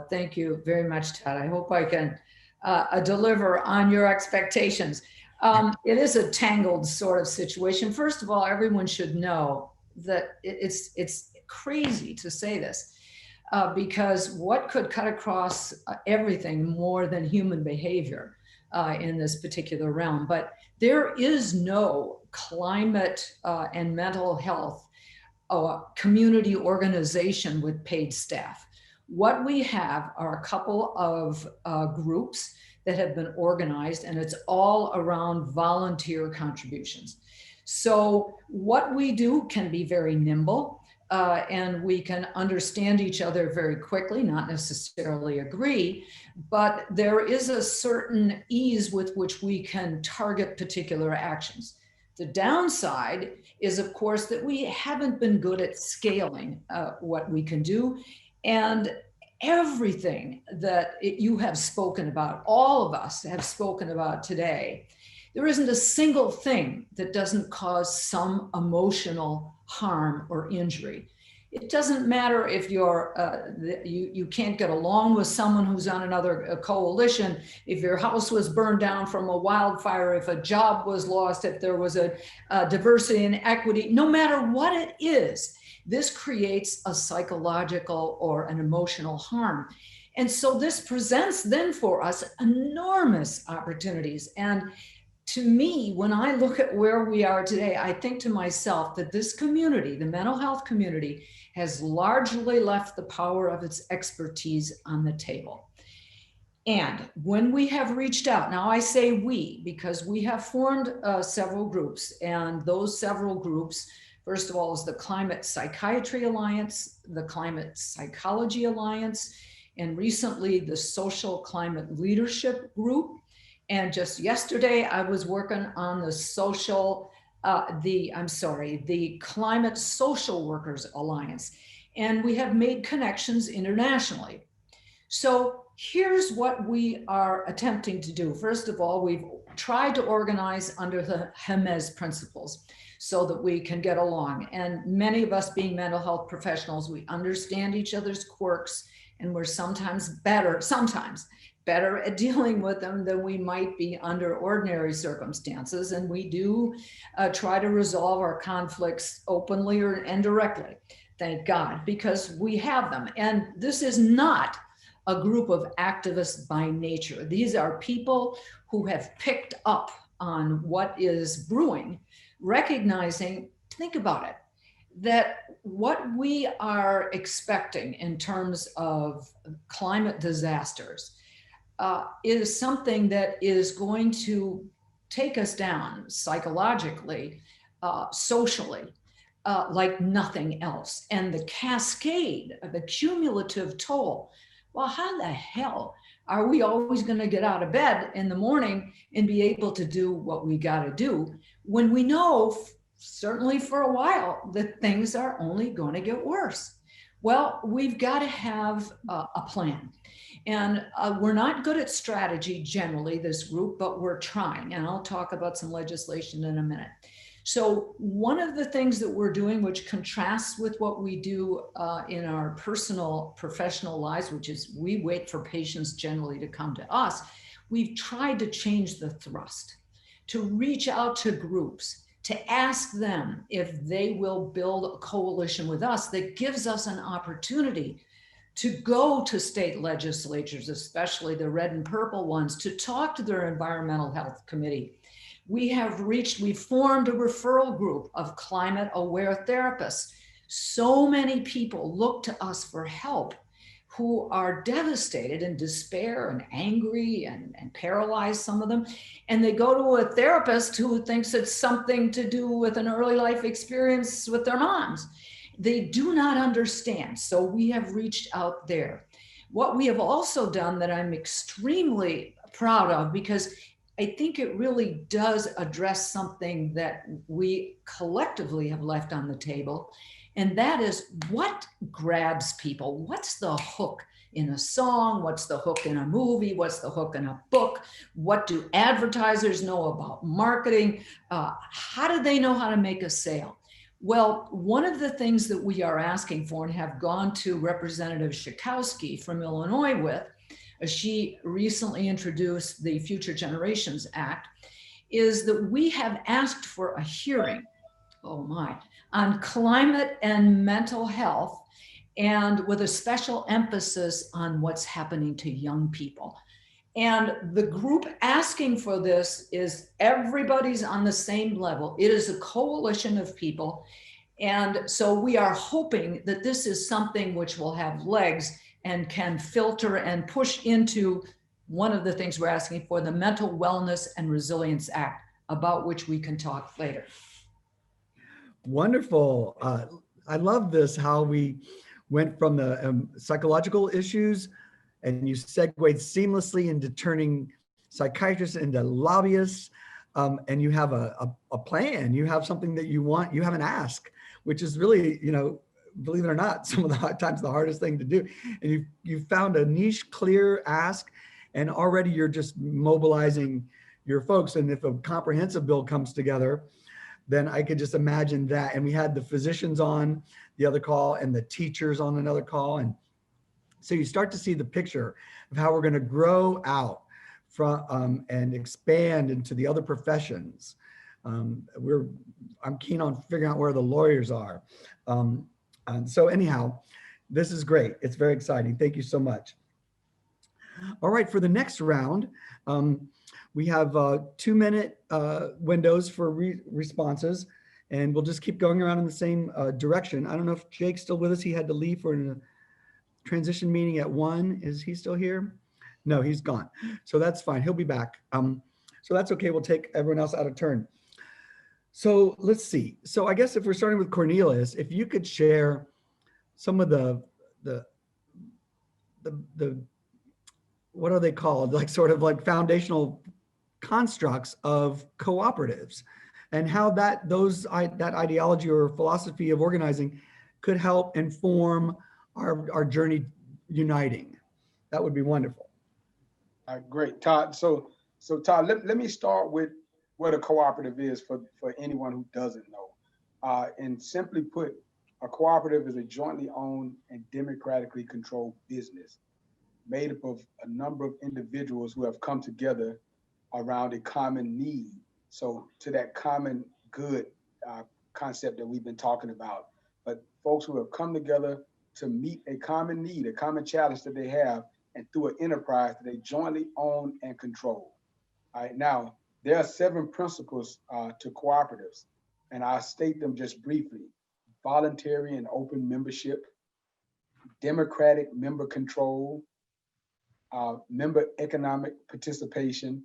Thank you very much, Todd. I hope I can deliver on your expectations. It is a tangled sort of situation. First of all, everyone should know that it's crazy to say this because what could cut across everything more than human behavior in this particular realm? But there is no climate and mental health community organization with paid staff. What we have are a couple of groups that have been organized, and it's all around volunteer contributions. So what we do can be very nimble, and we can understand each other very quickly, not necessarily agree, but there is a certain ease with which we can target particular actions. The downside is, of course, that we haven't been good at scaling what we can do. And everything that you have spoken about, all of us have spoken about today, there isn't a single thing that doesn't cause some emotional harm or injury. It doesn't matter if you can't get along with someone who's on another coalition, if your house was burned down from a wildfire, if a job was lost, if there was a diversity and equity, no matter what it is, this creates a psychological or an emotional harm. And so this presents then for us enormous opportunities. And to me, when I look at where we are today, I think to myself that this community, the mental health community, has largely left the power of its expertise on the table. And when we have reached out, now I say we, because we have formed several groups, and those several groups, first of all, is the Climate Psychiatry Alliance, the Climate Psychology Alliance, and recently the Social Climate Leadership Group. And just yesterday, I was working on the the Climate Social Workers Alliance, and we have made connections internationally. So here's what we are attempting to do. First of all, we've tried to organize under the Hermes principles so that we can get along. And many of us being mental health professionals, we understand each other's quirks, and we're sometimes better at dealing with them than we might be under ordinary circumstances. And we do try to resolve our conflicts openly or indirectly, thank God, because we have them. And this is not a group of activists by nature. These are people who have picked up on what is brewing, recognizing, think about it, that what we are expecting in terms of climate disasters is something that is going to take us down psychologically, socially, like nothing else. And the cascade, the cumulative toll, well, how the hell are we always going to get out of bed in the morning and be able to do what we got to do when we know, certainly for a while, that things are only going to get worse? Well, we've got to have a plan. And we're not good at strategy generally, this group, but we're trying. And I'll talk about some legislation in a minute. So one of the things that we're doing, which contrasts with what we do in our personal professional lives, which is we wait for patients generally to come to us, we've tried to change the thrust, to reach out to groups, to ask them if they will build a coalition with us that gives us an opportunity to go to state legislatures, especially the red and purple ones, to talk to their environmental health committee. We've formed a referral group of climate aware therapists. So many people look to us for help who are devastated and despair and angry and paralyzed, some of them. And they go to a therapist who thinks it's something to do with an early life experience with their moms. They do not understand. So we have reached out there. What we have also done that I'm extremely proud of, because I think it really does address something that we collectively have left on the table. And that is what grabs people. What's the hook in a song? What's the hook in a movie? What's the hook in a book? What do advertisers know about marketing? How do they know how to make a sale? Well, one of the things that we are asking for and have gone to Representative Schakowsky from Illinois with, she recently introduced the Future Generations Act, is that we have asked for a hearing, oh my, on climate and mental health, and with a special emphasis on what's happening to young people. And the group asking for this is everybody's on the same level. It is a coalition of people. And so we are hoping that this is something which will have legs and can filter and push into one of the things we're asking for, the Mental Wellness and Resilience Act, about which we can talk later. Wonderful. I love this, how we went from the psychological issues and you segued seamlessly into turning psychiatrists into lobbyists, and you have a plan, you have something that you want, you have an ask, which is really, you know, believe it or not, some of the times the hardest thing to do. And you found a niche, clear ask, and already you're just mobilizing your folks. And if a comprehensive bill comes together, then I could just imagine that. And we had the physicians on the other call and the teachers on another call. And so you start to see the picture of how we're going to grow out from and expand into the other professions. I'm keen on figuring out where the lawyers are. And so anyhow, this is great. It's very exciting. Thank you so much. All right, for the next round, we have 2-minute windows for responses, and we'll just keep going around in the same direction. I don't know if Jake's still with us. He had to leave for a transition meeting at 1. Is he still here? No, he's gone. So that's fine. He'll be back. So that's okay. We'll take everyone else out of turn. So let's see. So I guess if we're starting with Cornelius, if you could share some of the what are they called? Like sort of like foundational constructs of cooperatives and how that ideology or philosophy of organizing could help inform our journey uniting. That would be wonderful. Great, Todd. So Todd, let me start with what a cooperative is for anyone who doesn't know. And simply put, a cooperative is a jointly owned and democratically controlled business made up of a number of individuals who have come together around a common need. So to that common good concept that we've been talking about, but folks who have come together to meet a common need, a common challenge that they have, and through an enterprise that they jointly own and control. All right, now, there are 7 principles to cooperatives, and I'll state them just briefly. Voluntary and open membership, democratic member control, member economic participation,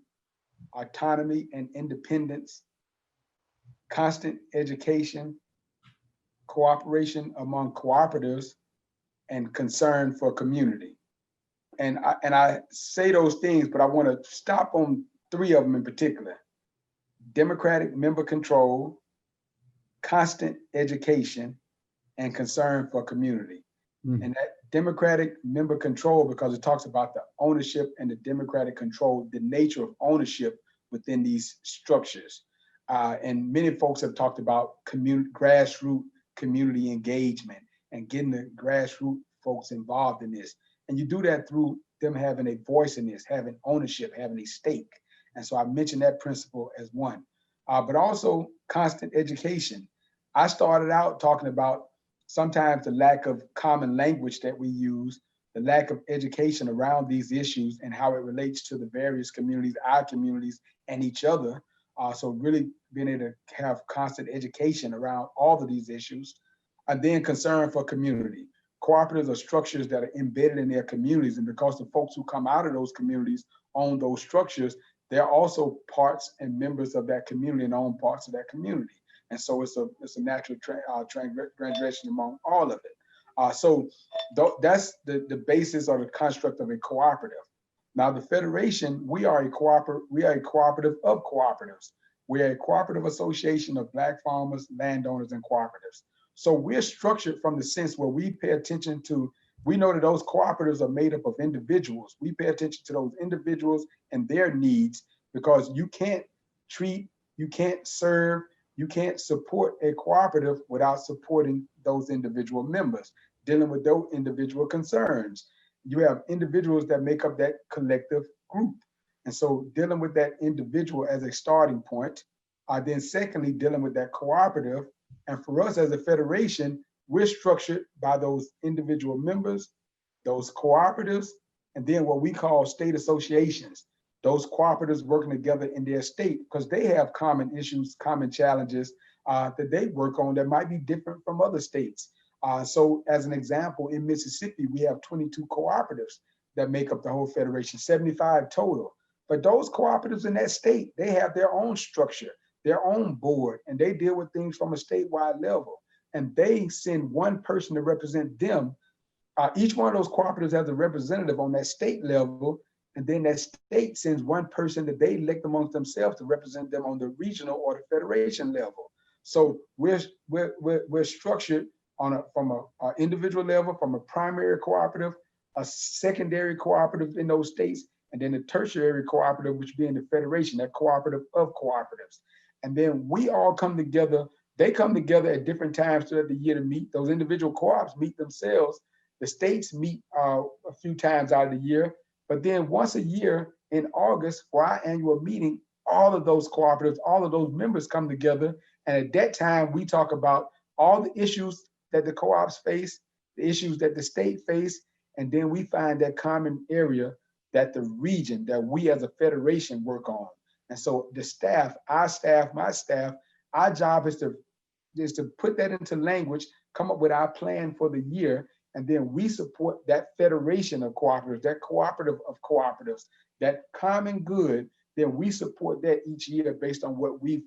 autonomy and independence, constant education, cooperation among cooperatives, and concern for community. And I say those things, but I want to stop on 3 of them in particular. Democratic member control, constant education, and concern for community. And that democratic member control, because it talks about the ownership and the democratic control, the nature of ownership within these structures. And many folks have talked about grassroots community engagement and getting the grassroots folks involved in this. And you do that through them having a voice in this, having ownership, having a stake. And so I mentioned that principle as one, but also constant education. I started out talking about sometimes the lack of common language that we use, the lack of education around these issues and how it relates to the various communities, our communities, and each other. So really being able to have constant education around all of these issues. And then concern for community. Cooperatives are structures that are embedded in their communities, and because the folks who come out of those communities own those structures, they're also parts and members of that community and own parts of that community. And so it's a natural transition among all of it. So that's the basis or the construct of a cooperative. Now the Federation, we are a cooperative of cooperatives. We are a cooperative association of Black farmers, landowners, and cooperatives. So we're structured from the sense where we pay attention to, we know that those cooperatives are made up of individuals. We pay attention to those individuals and their needs, because you can't treat, you can't serve, you can't support a cooperative without supporting those individual members, dealing with those individual concerns. You have individuals that make up that collective group. And so dealing with that individual as a starting point, then secondly, dealing with that cooperative. And for us as a federation, we're structured by those individual members, those cooperatives, and then what we call state associations, those cooperatives working together in their state, because they have common issues, common challenges that they work on that might be different from other states. So as an example, in Mississippi, we have 22 cooperatives that make up the whole federation, 75 total. But those cooperatives in that state, they have their own structure, their own board, and they deal with things from a statewide level. And they send one person to represent them. Each one of those cooperatives has a representative on that state level, and then that state sends one person that they elect amongst themselves to represent them on the regional or the federation level. So we're structured from an individual level, from a primary cooperative, a secondary cooperative in those states, and then a tertiary cooperative, which being the federation, that cooperative of cooperatives. And then we all come together. They come together at different times throughout the year to meet. Those individual co-ops meet themselves. The states meet a few times out of the year. But then once a year in August for our annual meeting, all of those cooperatives, all of those members come together. And at that time, we talk about all the issues that the co-ops face, the issues that the state face, and then we find that common area that the region, that we as a federation work on. And so the staff, our staff, my staff, our job is to put that into language, come up with our plan for the year, And then we support that federation of cooperatives, that cooperative of cooperatives, that common good. Then we support that each year based on what we've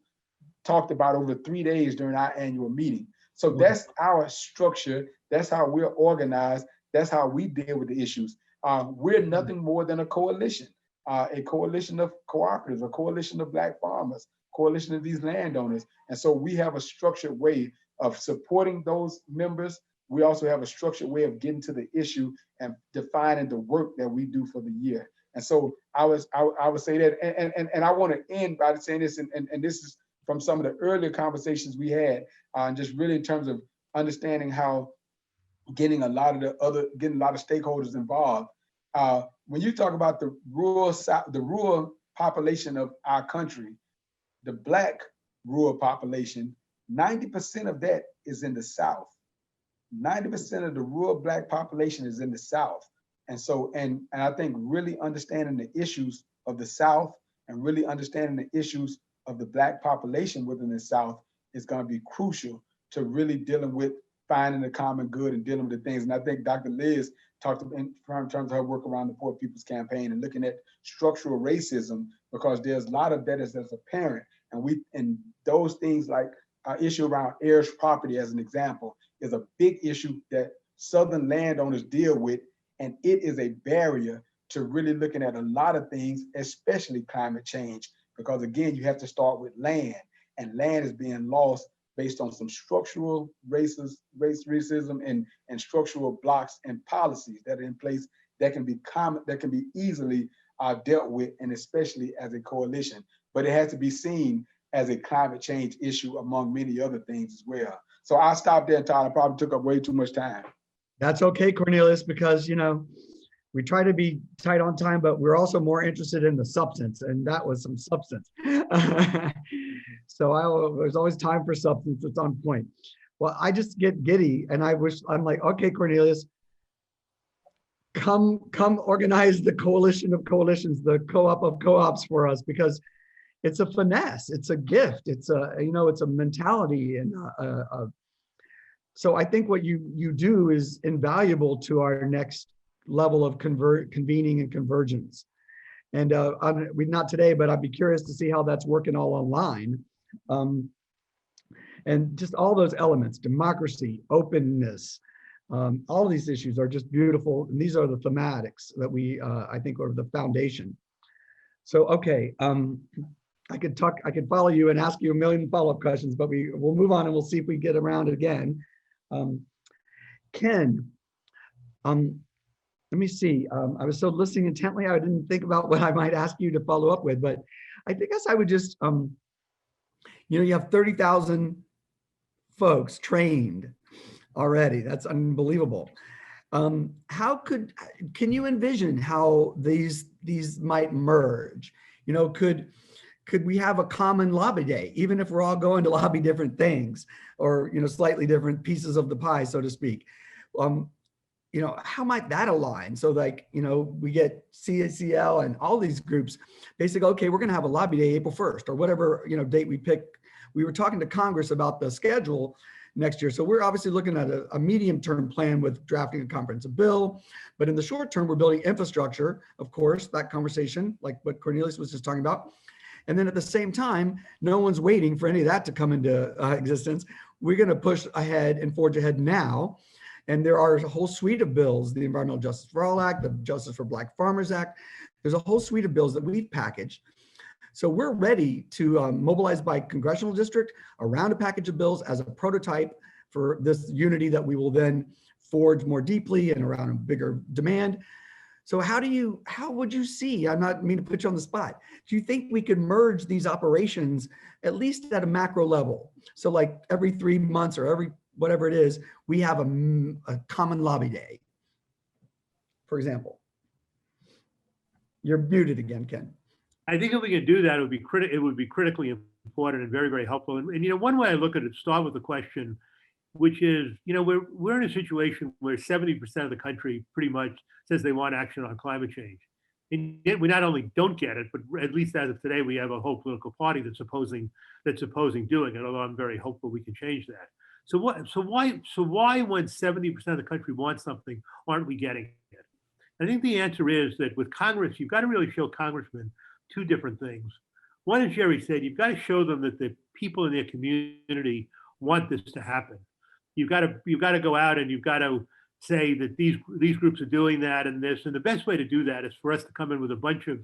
talked about over 3 days during our annual meeting. So that's our structure. That's how we're organized. That's how we deal with the issues. We're nothing more than a coalition of cooperatives, a coalition of Black farmers, coalition of these landowners. And so we have a structured way of supporting those members. We also have a structured way of getting to the issue and defining the work that we do for the year. And so I would say that, and I want to end by saying this, and this is from some of the earlier conversations we had, just really in terms of understanding how getting a lot of stakeholders involved. When you talk about the rural population of our country, the Black rural population, 90% of that is in the South. 90% of the rural Black population is in the South. And so, and I think really understanding the issues of the South and really understanding the issues of the Black population within the South is going to be crucial to really dealing with finding the common good and dealing with the things. And I think Dr. Liz talked in terms of her work around the Poor People's Campaign and looking at structural racism, because there's a lot of that as apparent. And those things like our issue around heirs property, as an example, is a big issue that Southern landowners deal with. And it is a barrier to really looking at a lot of things, especially climate change, because again, you have to start with land, and land is being lost based on some structural racism and structural blocks and policies that are in place that can be easily dealt with, and especially as a coalition. But it has to be seen as a climate change issue among many other things as well. So I'll stop there, Todd. I probably took up way too much time. That's okay, Cornelius, because, you know, we try to be tight on time, but we're also more interested in the substance, and that was some substance. So there's always time for substance that's on point. Well, I just get giddy, and I'm like, okay, Cornelius, come organize the coalition of coalitions, the co-op of co-ops for us, because it's a finesse, it's a gift, it's a mentality, and so I think what you do is invaluable to our next level of convening and convergence. And not today, but I'd be curious to see how that's working all online. And just all those elements, democracy, openness, all these issues are just beautiful. And these are the thematics that I think are the foundation. So, okay, I could follow you and ask you a million follow-up questions, but we'll move on and we'll see if we get around it again. Ken, let me see. I was so listening intently, I didn't think about what I might ask you to follow up with, but I guess I would just, you have 30,000 folks trained already. That's unbelievable. Can you envision how these might merge? Could we have a common lobby day, even if we're all going to lobby different things, or slightly different pieces of the pie, so to speak? How might that align? So we get CACL and all these groups basically, okay, we're going to have a lobby day April 1st or whatever date we pick. We were talking to Congress about the schedule next year. So we're obviously looking at a medium-term plan with drafting a comprehensive bill, but in the short term, we're building infrastructure, of course, that conversation, like what Cornelius was just talking about. And then at the same time, no one's waiting for any of that to come into existence. We're going to push ahead and forge ahead now. And there are a whole suite of bills, the Environmental Justice for All Act, the Justice for Black Farmers Act. There's a whole suite of bills that we've packaged. So we're ready to mobilize by congressional district around a package of bills as a prototype for this unity that we will then forge more deeply and around a bigger demand. So how would you see, I'm not mean to put you on the spot, do you think we could merge these operations at least at a macro level? So like every 3 months or every whatever it is, we have a common lobby day, for example. You're muted again, Ken. I think if we can do that, it would be critically important and very, very helpful. And one way I look at it, start with the question, which is, we're in a situation where 70% of the country pretty much says they want action on climate change. And yet we not only don't get it, but at least as of today, we have a whole political party that's opposing doing it, although I'm very hopeful we can change that. So why when 70% of the country wants something, aren't we getting it? I think the answer is that with Congress, you've got to really show congressmen two different things. One, as Jerry said, you've got to show them that the people in their community want this to happen. You've got to go out and you've got to say that these groups are doing that and this. And the best way to do that is for us to come in with a bunch of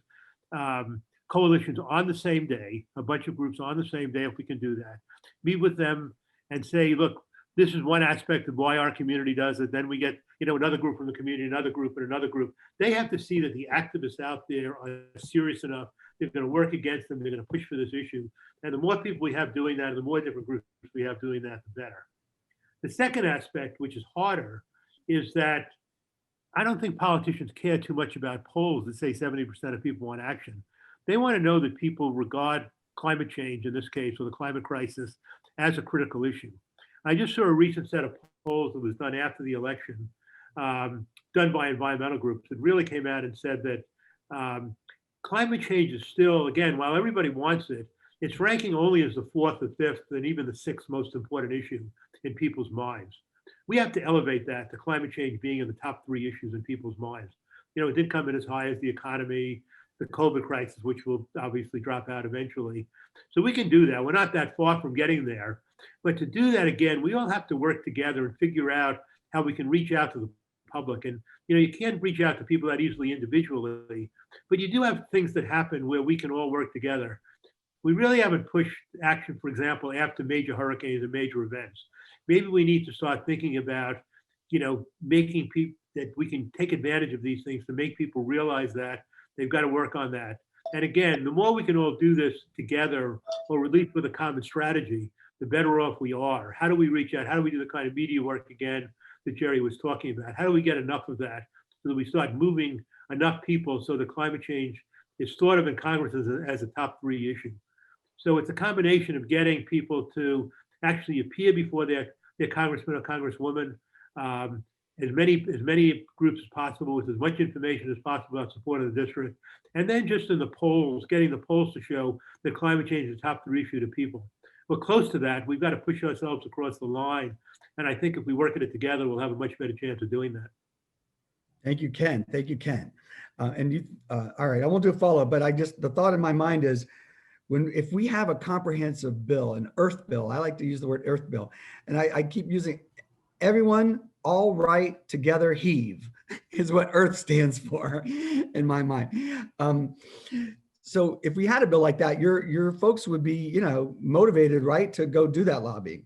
coalitions on the same day, a bunch of groups on the same day, if we can do that. Meet with them and say, look, this is one aspect of why our community does it. Then we get, another group from the community, another group and another group. They have to see that the activists out there are serious enough. They're going to work against them. They're going to push for this issue. And the more people we have doing that, and the more different groups we have doing that, the better. The second aspect, which is harder, is that I don't think politicians care too much about polls that say 70% of people want action. They want to know that people regard climate change, in this case, or the climate crisis, as a critical issue. I just saw a recent set of polls that was done after the election, done by environmental groups, that really came out and said that climate change is still, again, while everybody wants it, it's ranking only as the fourth or fifth and even the sixth most important issue in people's minds. We have to elevate that to climate change being in the top three issues in people's minds. It didn't come in as high as the economy, the COVID crisis, which will obviously drop out eventually. So we can do that. We're not that far from getting there. But to do that, again, we all have to work together and figure out how we can reach out to the public. And you can't reach out to people that easily individually, but you do have things that happen where we can all work together. We really haven't pushed action, for example, after major hurricanes and major events. Maybe we need to start thinking about, making people that we can take advantage of these things to make people realize that they've got to work on that. And again, the more we can all do this together, or at least with a common strategy, the better off we are. How do we reach out? How do we do the kind of media work again that Jerry was talking about? How do we get enough of that so that we start moving enough people so that climate change is thought of in Congress as a top three issue? So it's a combination of getting people to actually appear before their congressman or congresswoman, as many groups as possible, with as much information as possible about support of the district, and then just in the polls, getting the polls to show that climate change is a top three issue to people. We're close to that. We've got to push ourselves across the line. And I think if we work at it together, we'll have a much better chance of doing that. Thank you, Ken. Thank you, Ken. All right, I won't do a follow-up, but the thought in my mind is, if we have a comprehensive bill, an earth bill, I like to use the word earth bill, and I keep using everyone, all right, together, heave, is what earth stands for in my mind. So if we had a bill like that, your folks would be, motivated, right, to go do that lobbying.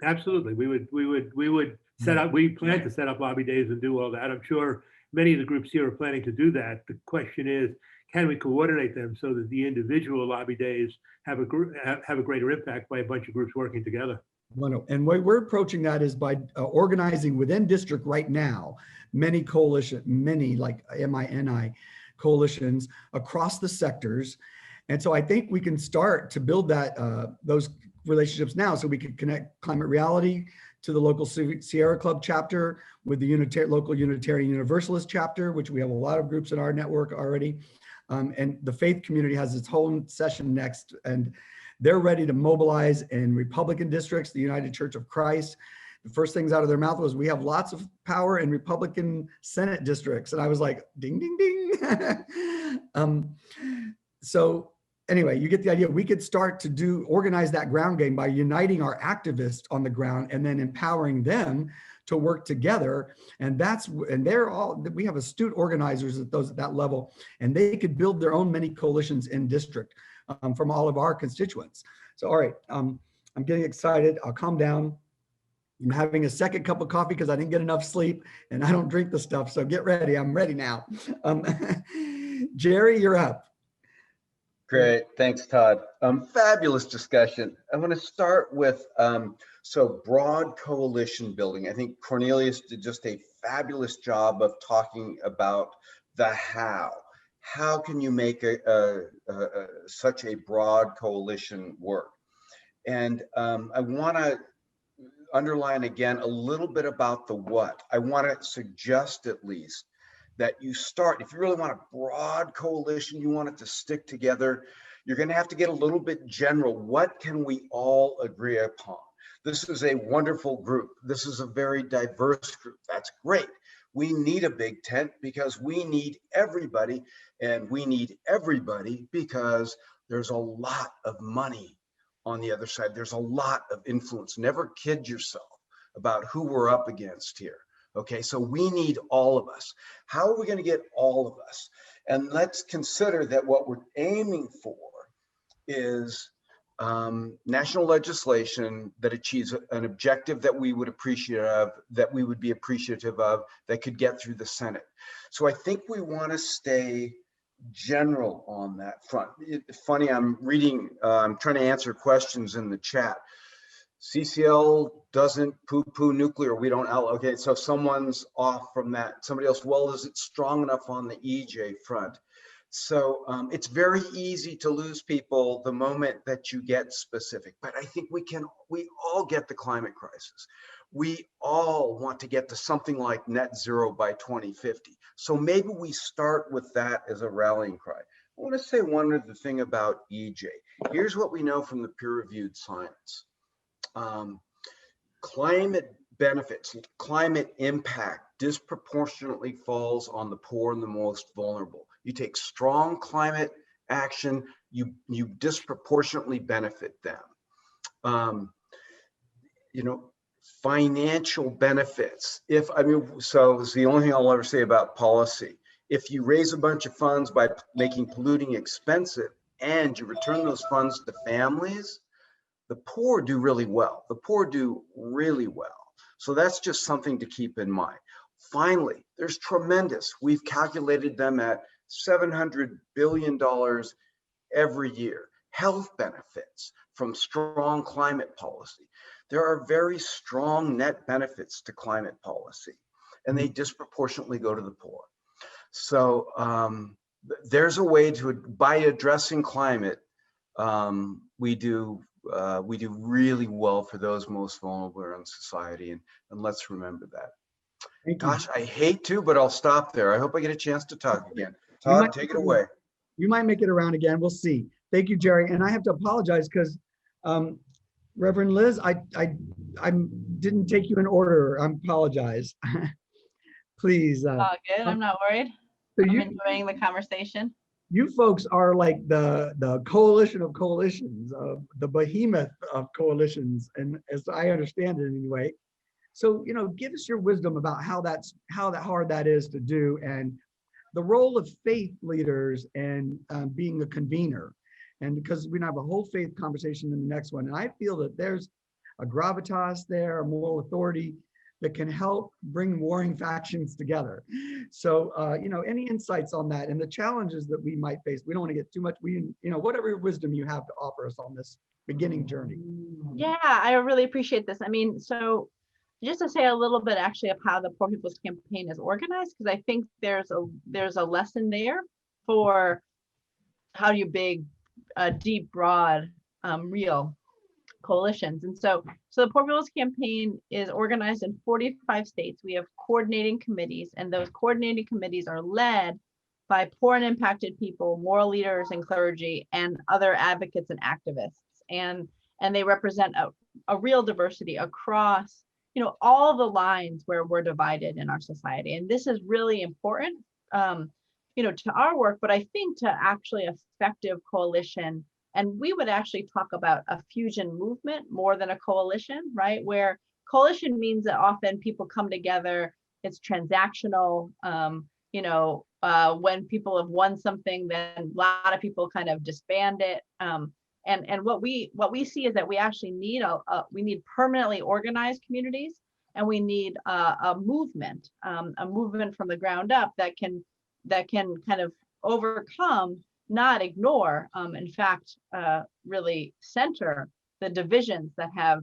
Absolutely. We would set up, we plan to set up lobby days and do all that. I'm sure many of the groups here are planning to do that. The question is, can we coordinate them so that the individual lobby days have a greater impact by a bunch of groups working together? And the way we're approaching that is by organizing within district right now, many like MINI coalitions across the sectors. And so I think we can start to build those relationships now, so we can connect Climate Reality to the local Sierra Club chapter with the local Unitarian Universalist chapter, which we have a lot of groups in our network already. And the faith community has its whole session next, and they're ready to mobilize in Republican districts, the United Church of Christ. The first things out of their mouth was, we have lots of power in Republican Senate districts. And I was like, ding, ding, ding. So anyway, you get the idea. We could start to organize that ground game by uniting our activists on the ground and then empowering them to work together. And we have astute organizers at that level, and they could build their own many coalitions in district from all of our constituents. So, all right, I'm getting excited. I'll calm down. I'm having a second cup of coffee because I didn't get enough sleep and I don't drink the stuff. So get ready. I'm ready now. Jerry, you're up. Great. Thanks, Todd. Fabulous discussion. I want to start with, so broad coalition building. I think Cornelius did just a fabulous job of talking about the how. How can you make such a broad coalition work? And I want to underline again a little bit about the what. I want to suggest at least that you start, if you really want a broad coalition, you want it to stick together, you're going to have to get a little bit general. What can we all agree upon? This is a wonderful group. This is a very diverse group. That's great. We need a big tent because we need everybody, and we need everybody because there's a lot of money on the other side. There's a lot of influence. Never kid yourself about who we're up against here. Okay, so we need all of us. How are we going to get all of us? And let's consider that what we're aiming for is national legislation that achieves an objective that we would be appreciative of, that could get through the Senate. So I think we want to stay general on that front. It's funny, I'm trying to answer questions in the chat. CCL doesn't poo-poo nuclear. We don't. Okay, so someone's off from that. Somebody else, well, is it strong enough on the EJ front? So it's very easy to lose people the moment that you get specific. But I think we all get the climate crisis. We all want to get to something like net zero by 2050. So maybe we start with that as a rallying cry. I want to say one other thing about EJ. Here's what we know from the peer-reviewed science. Climate benefits, climate impact disproportionately falls on the poor and the most vulnerable. You take strong climate action, you disproportionately benefit them. Financial benefits. So it's the only thing I'll ever say about policy. If you raise a bunch of funds by making polluting expensive and you return those funds to families, the poor do really well. The poor do really well. So that's just something to keep in mind. Finally, there's tremendous. We've calculated them at $700 billion every year. Health benefits from strong climate policy. There are very strong net benefits to climate policy, and they disproportionately go to the poor. So there's a way to, by addressing climate, we do really well for those most vulnerable in society, and let's remember that. Gosh, I hate to, but I'll stop there. I hope I get a chance to talk again. Todd, take it away. You might make it around again. We'll see. Thank you, Jerry. And I have to apologize because Reverend Liz, I didn't take you in order. I apologize. Please. All good. I'm not worried. So I'm enjoying the conversation. You folks are like the coalition of coalitions, the behemoth of coalitions, and as I understand it anyway. So, give us your wisdom about how hard that is to do, and the role of faith leaders and being a convener. And because we're gonna have a whole faith conversation in the next one, and I feel that there's a gravitas there, a moral authority that can help bring warring factions together. So, any insights on that and the challenges that we might face? We don't want to get too much. Whatever wisdom you have to offer us on this beginning journey. Yeah, I really appreciate this. So just to say a little bit actually of how the Poor People's Campaign is organized, because I think there's a lesson there for how you big, deep, broad, real coalitions. And so the Poor People's Campaign is organized in 45 states. We have coordinating committees, and those coordinating committees are led by poor and impacted people, moral leaders and clergy, and other advocates and activists. And they represent a real diversity across all the lines where we're divided in our society. And this is really important, to our work, but I think to actually effective coalition. And we would actually talk about a fusion movement more than a coalition, right? Where coalition means that often people come together, it's transactional. When people have won something, then a lot of people kind of disband it. And what we see is that we actually need we need permanently organized communities, and we need a movement from the ground up that can kind of overcome, not ignore, in fact, really center the divisions that have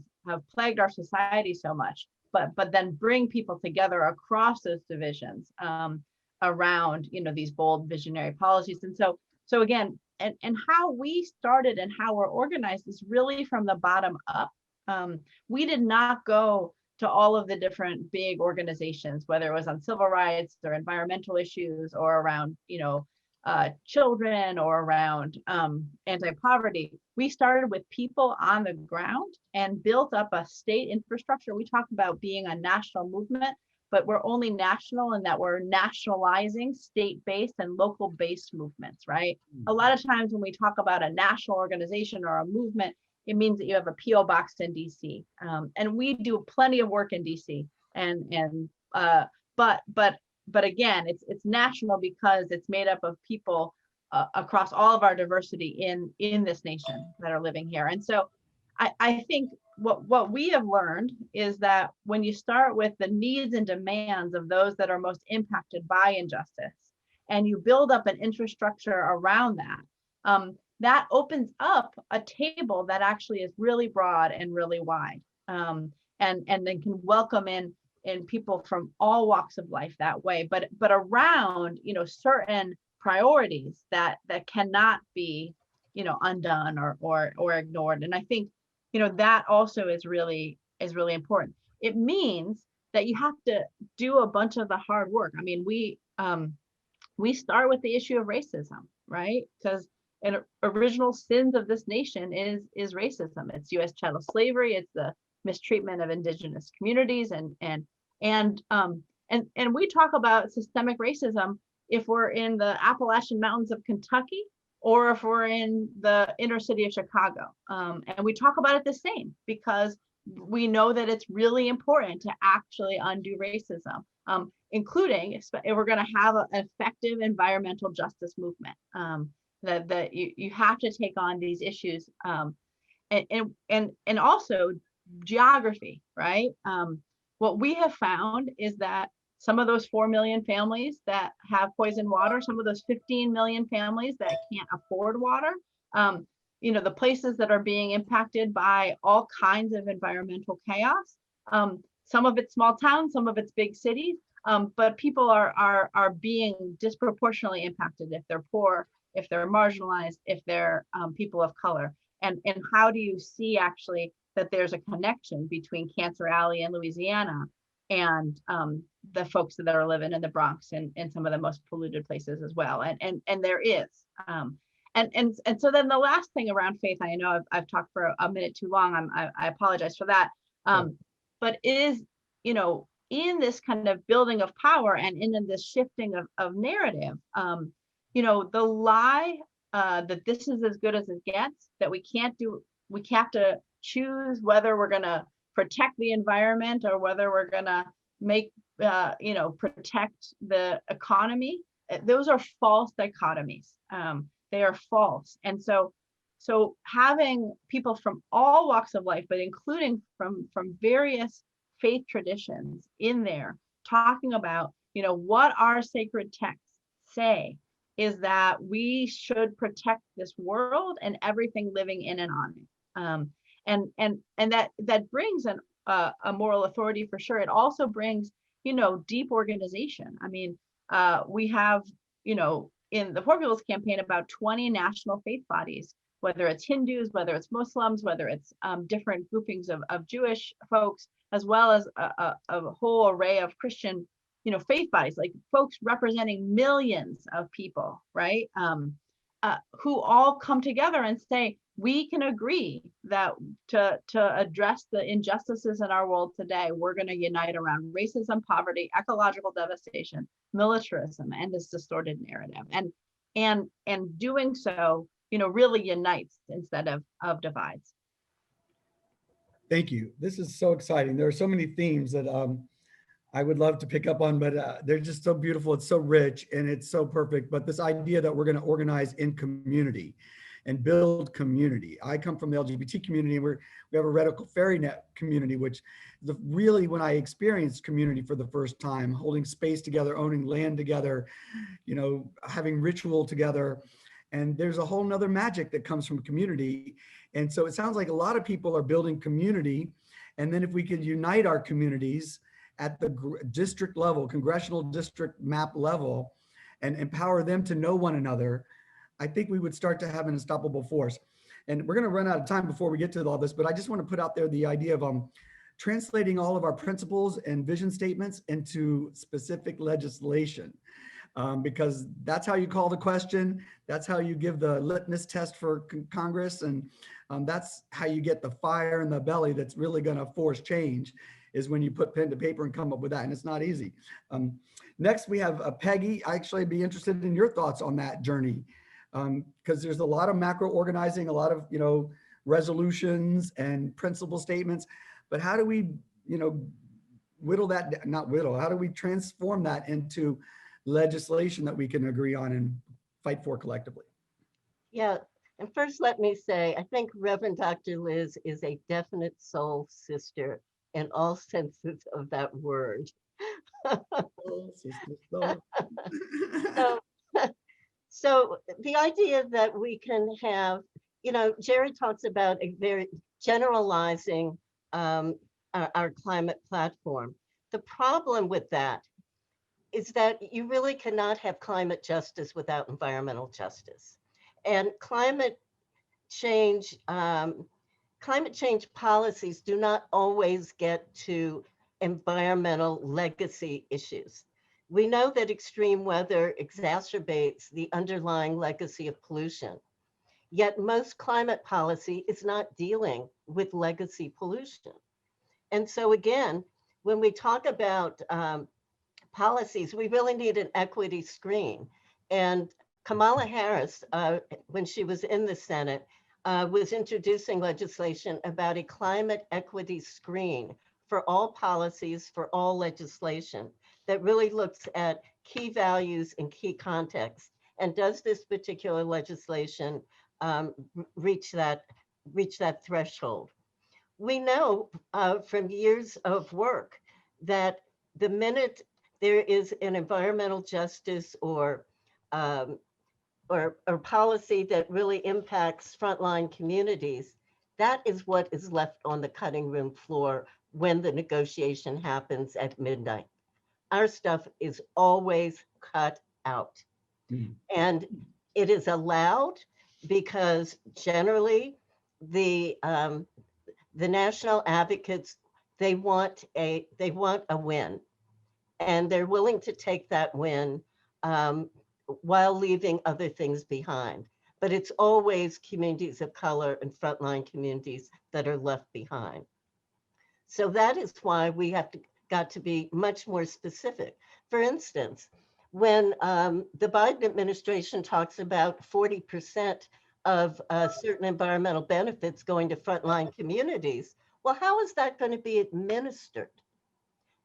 plagued our society so much, but then bring people together across those divisions around these bold visionary policies. And so again, and how we started and how we're organized is really from the bottom up. We did not go to all of the different big organizations, whether it was on civil rights or environmental issues or around children or around anti-poverty. We started with people on the ground and built up a state infrastructure. We talk about being a national movement, but we're only national in that we're nationalizing state-based and local-based movements, right? A lot of times when we talk about a national organization or a movement, it means that you have a PO box in DC, and we do plenty of work in DC. But again, it's national because it's made up of people across all of our diversity in this nation that are living here. And so I think what we have learned is that when you start with the needs and demands of those that are most impacted by injustice, and you build up an infrastructure around that, that opens up a table that actually is really broad and really wide, and then can welcome in people from all walks of life that way, but around, you know, certain priorities that cannot be, you know, undone or ignored. And I think, you know, that also is really important. It means that you have to do a bunch of the hard work. I mean, we start with the issue of racism, right? Because an original sins of this nation is racism. It's U.S. chattel slavery. It's the mistreatment of indigenous communities, and we talk about systemic racism if we're in the Appalachian Mountains of Kentucky or if we're in the inner city of Chicago. And we talk about it the same because we know that it's really important to actually undo racism, including if we're going to have an effective environmental justice movement, that you have to take on these issues, and also geography, right? What we have found is that some of those 4 million families that have poisoned water, some of those 15 million families that can't afford water, you know, the places that are being impacted by all kinds of environmental chaos, some of it's small towns, some of it's big cities, but people are being disproportionately impacted if they're poor, if they're marginalized, if they're people of color. And how do you see actually that there's a connection between Cancer Alley in Louisiana and the folks that are living in the Bronx and some of the most polluted places as well? And there is. And so then the last thing around faith, I know I've talked for a minute too long. I apologize for that. But is, you know, in this kind of building of power and in this shifting of narrative, you know, the lie that this is as good as it gets, that we have to choose whether we're going to protect the environment or whether we're going to make, you know, protect the economy. Those are false dichotomies. They are false. And so having people from all walks of life, but including from various faith traditions in there, talking about, you know, what our sacred texts say is that we should protect this world and everything living in and on it. And that brings a moral authority for sure. It also brings, you know, deep organization. I mean, we have, you know, in the Poor People's Campaign about 20 national faith bodies, whether it's Hindus, whether it's Muslims, whether it's different groupings of Jewish folks, as well as a whole array of Christian, you know, faith bodies, like folks representing millions of people, right? Who all come together and say, we can agree that to address the injustices in our world today, we're going to unite around racism, poverty, ecological devastation, militarism, and this distorted narrative. And doing so, you know, really unites instead of divides. Thank you. This is so exciting. There are so many themes that I would love to pick up on, but they're just so beautiful. It's so rich and it's so perfect. But this idea that we're going to organize in community and build community. I come from the LGBT community, and we have a radical fairy net community, which really, when I experienced community for the first time, holding space together, owning land together, you know, having ritual together. And there's a whole nother magic that comes from community. And so it sounds like a lot of people are building community. And then if we could unite our communities at the district level, congressional district map level, and empower them to know one another, I think we would start to have an unstoppable force. And we're going to run out of time before we get to all this, but I just want to put out there the idea of translating all of our principles and vision statements into specific legislation. because that's how you call the question. That's how you give the litmus test for Congress. And that's how you get the fire in the belly that's really going to force change, is when you put pen to paper and come up with that. And it's not easy. Next, we have Peggy. I actually be interested in your thoughts on that journey, because there's a lot of macro organizing, a lot of, resolutions and principle statements. But how do we, how do we transform that into legislation that we can agree on and fight for collectively? Yeah, and first let me say, I think Reverend Dr. Liz is a definite soul sister in all senses of that word. So the idea that we can have, Jerry talks about a very generalizing our climate platform. The problem with that is that you really cannot have climate justice without environmental justice. And climate change policies do not always get to environmental legacy issues. We know that extreme weather exacerbates the underlying legacy of pollution. Yet most climate policy is not dealing with legacy pollution. And so again, when we talk about policies, we really need an equity screen. And Kamala Harris, when she was in the Senate, was introducing legislation about a climate equity screen for all policies, for all legislation, that really looks at key values and key contexts. And does this particular legislation reach that threshold? We know from years of work that the minute there is an environmental justice or policy that really impacts frontline communities, that is what is left on the cutting room floor when the negotiation happens at midnight. Our stuff is always cut out. And it is allowed because generally the national advocates, they want a win, and they're willing to take that win while leaving other things behind. But it's always communities of color and frontline communities that are left behind. So that is why we got to be much more specific. For instance, when the Biden administration talks about 40% of certain environmental benefits going to frontline communities, well, how is that going to be administered?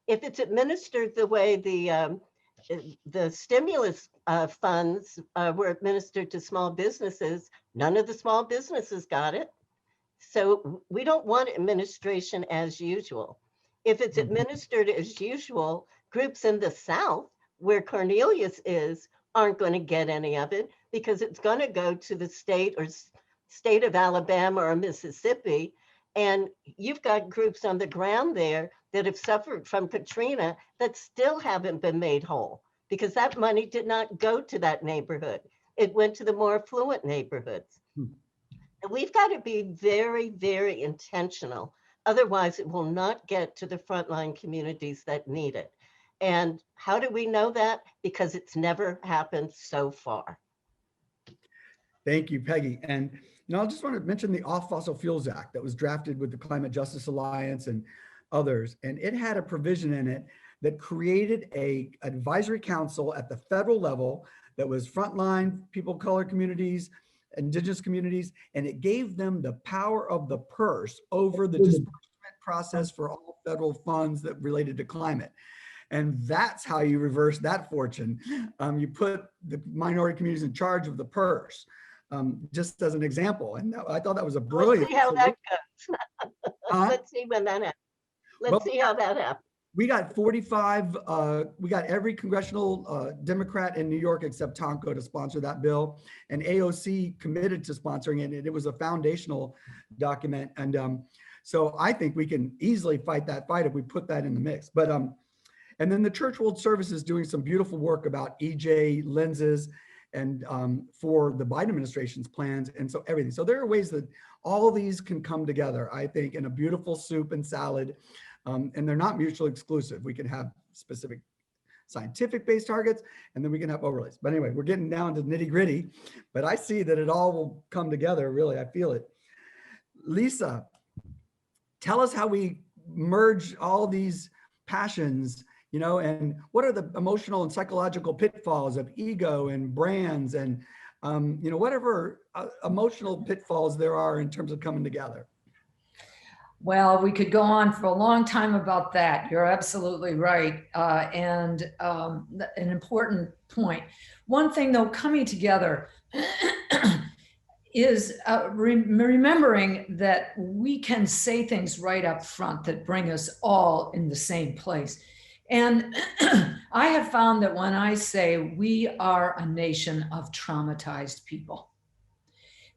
If it's administered the way the stimulus funds were administered to small businesses, none of the small businesses got it. So we don't want administration as usual. If it's administered as usual, groups in the South, where Cornelius is, aren't going to get any of it because it's going to go to the state of Alabama or Mississippi. And you've got groups on the ground there that have suffered from Katrina that still haven't been made whole because that money did not go to that neighborhood. It went to the more affluent neighborhoods. And we've got to be very, very intentional. Otherwise, it will not get to the frontline communities that need it. And how do we know that? Because it's never happened so far. Thank you, Peggy. And I just want to mention the Off Fossil Fuels Act that was drafted with the Climate Justice Alliance and others. And it had a provision in it that created an advisory council at the federal level that was frontline people of color communities, indigenous communities, and it gave them the power of the purse over the disbursement process for all federal funds that related to climate. And that's how you reverse that fortune. You put the minority communities in charge of the purse, just as an example. And I thought that was a brilliant. Let's see how that goes. Let's see when that happens. Let's see how that happens. We got 45, we got every congressional Democrat in New York except Tonko to sponsor that bill. And AOC committed to sponsoring it. And it was a foundational document. And so I think we can easily fight that fight if we put that in the mix. But and then the Church World Service is doing some beautiful work about EJ lenses and for the Biden administration's plans. And so everything. So there are ways that all these can come together, I think, in a beautiful soup and salad. And they're not mutually exclusive. We can have specific scientific-based targets, and then we can have overlays. But anyway, we're getting down to nitty-gritty, but I see that it all will come together, really, I feel it. Lisa, tell us how we merge all these passions, you know, and what are the emotional and psychological pitfalls of ego and brands and, you know, whatever emotional pitfalls there are in terms of coming together. Well, we could go on for a long time about that. You're absolutely right. And an important point. One thing though, coming together is remembering that we can say things right up front that bring us all in the same place. And I have found that when I say we are a nation of traumatized people,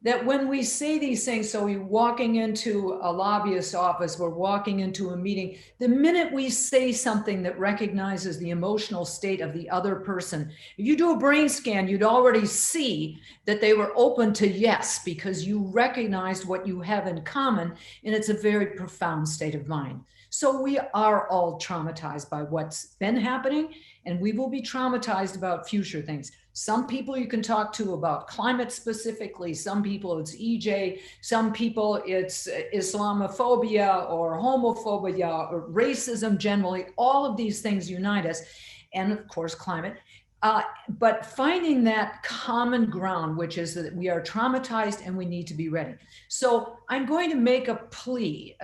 that when we say these things, so we're walking into a lobbyist's office, we're walking into a meeting, the minute we say something that recognizes the emotional state of the other person, if you do a brain scan, you'd already see that they were open to yes, because you recognized what you have in common, and it's a very profound state of mind. So we are all traumatized by what's been happening, and we will be traumatized about future things. Some people you can talk to about climate specifically, some people it's EJ, some people it's Islamophobia or homophobia or racism generally. All of these things unite us, and of course climate. But finding that common ground, which is that we are traumatized and we need to be ready. So I'm going to make a plea.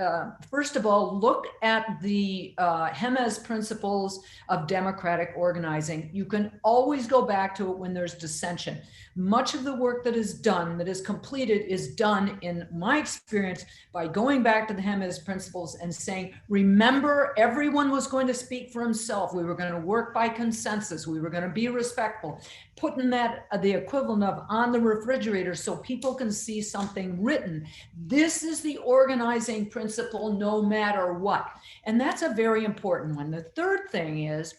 First of all, look at the HEMES principles of democratic organizing. You can always go back to it when there's dissension. Much of the work that is done, that is completed, is done, in my experience, by going back to the HEMES principles and saying, remember, everyone was going to speak for himself. We were going to work by consensus. We were going to be respectful, putting that the equivalent of on the refrigerator so people can see something written. This is the organizing principle no matter what. And that's a very important one. The third thing is,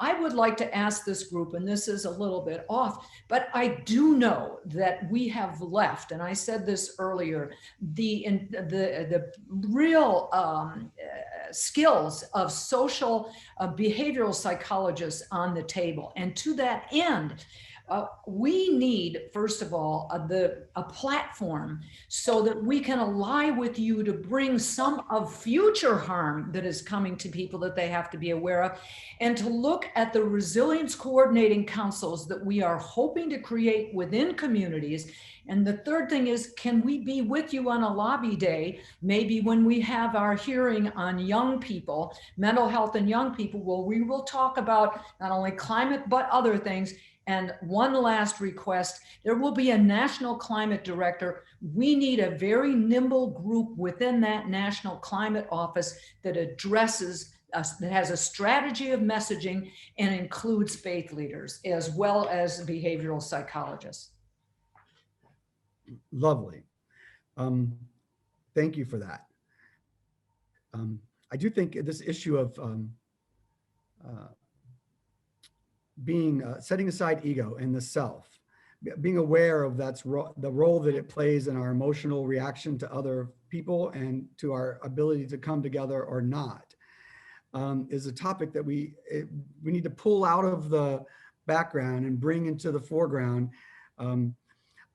I would like to ask this group, and this is a little bit off, but I do know that we have left, and I said this earlier, the real skills of social behavioral psychologists on the table. And to that end, we need, first of all, a platform so that we can ally with you to bring some of future harm that is coming to people that they have to be aware of, and to look at the resilience coordinating councils that we are hoping to create within communities. And the third thing is, can we be with you on a lobby day, maybe when we have our hearing on young people, mental health and young people, where we will talk about not only climate, but other things. And one last request, there will be a national climate director. We need a very nimble group within that national climate office that addresses, that has a strategy of messaging and includes faith leaders as well as behavioral psychologists. Lovely. Thank you for that. I do think this issue of setting aside ego and the self, being aware of the role that it plays in our emotional reaction to other people and to our ability to come together or not, is a topic that we need to pull out of the background and bring into the foreground.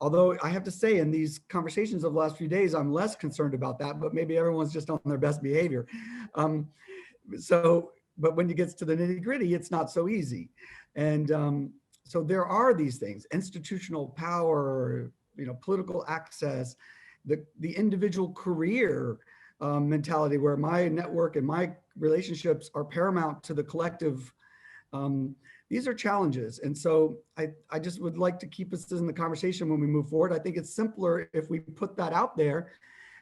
Although I have to say, in these conversations of the last few days, I'm less concerned about that, but maybe everyone's just on their best behavior. But when it gets to the nitty gritty, it's not so easy. And so there are these things: institutional power, political access, the individual career mentality, where my network and my relationships are paramount to the collective. These are challenges. And so I just would like to keep us in the conversation when we move forward. I think it's simpler if we put that out there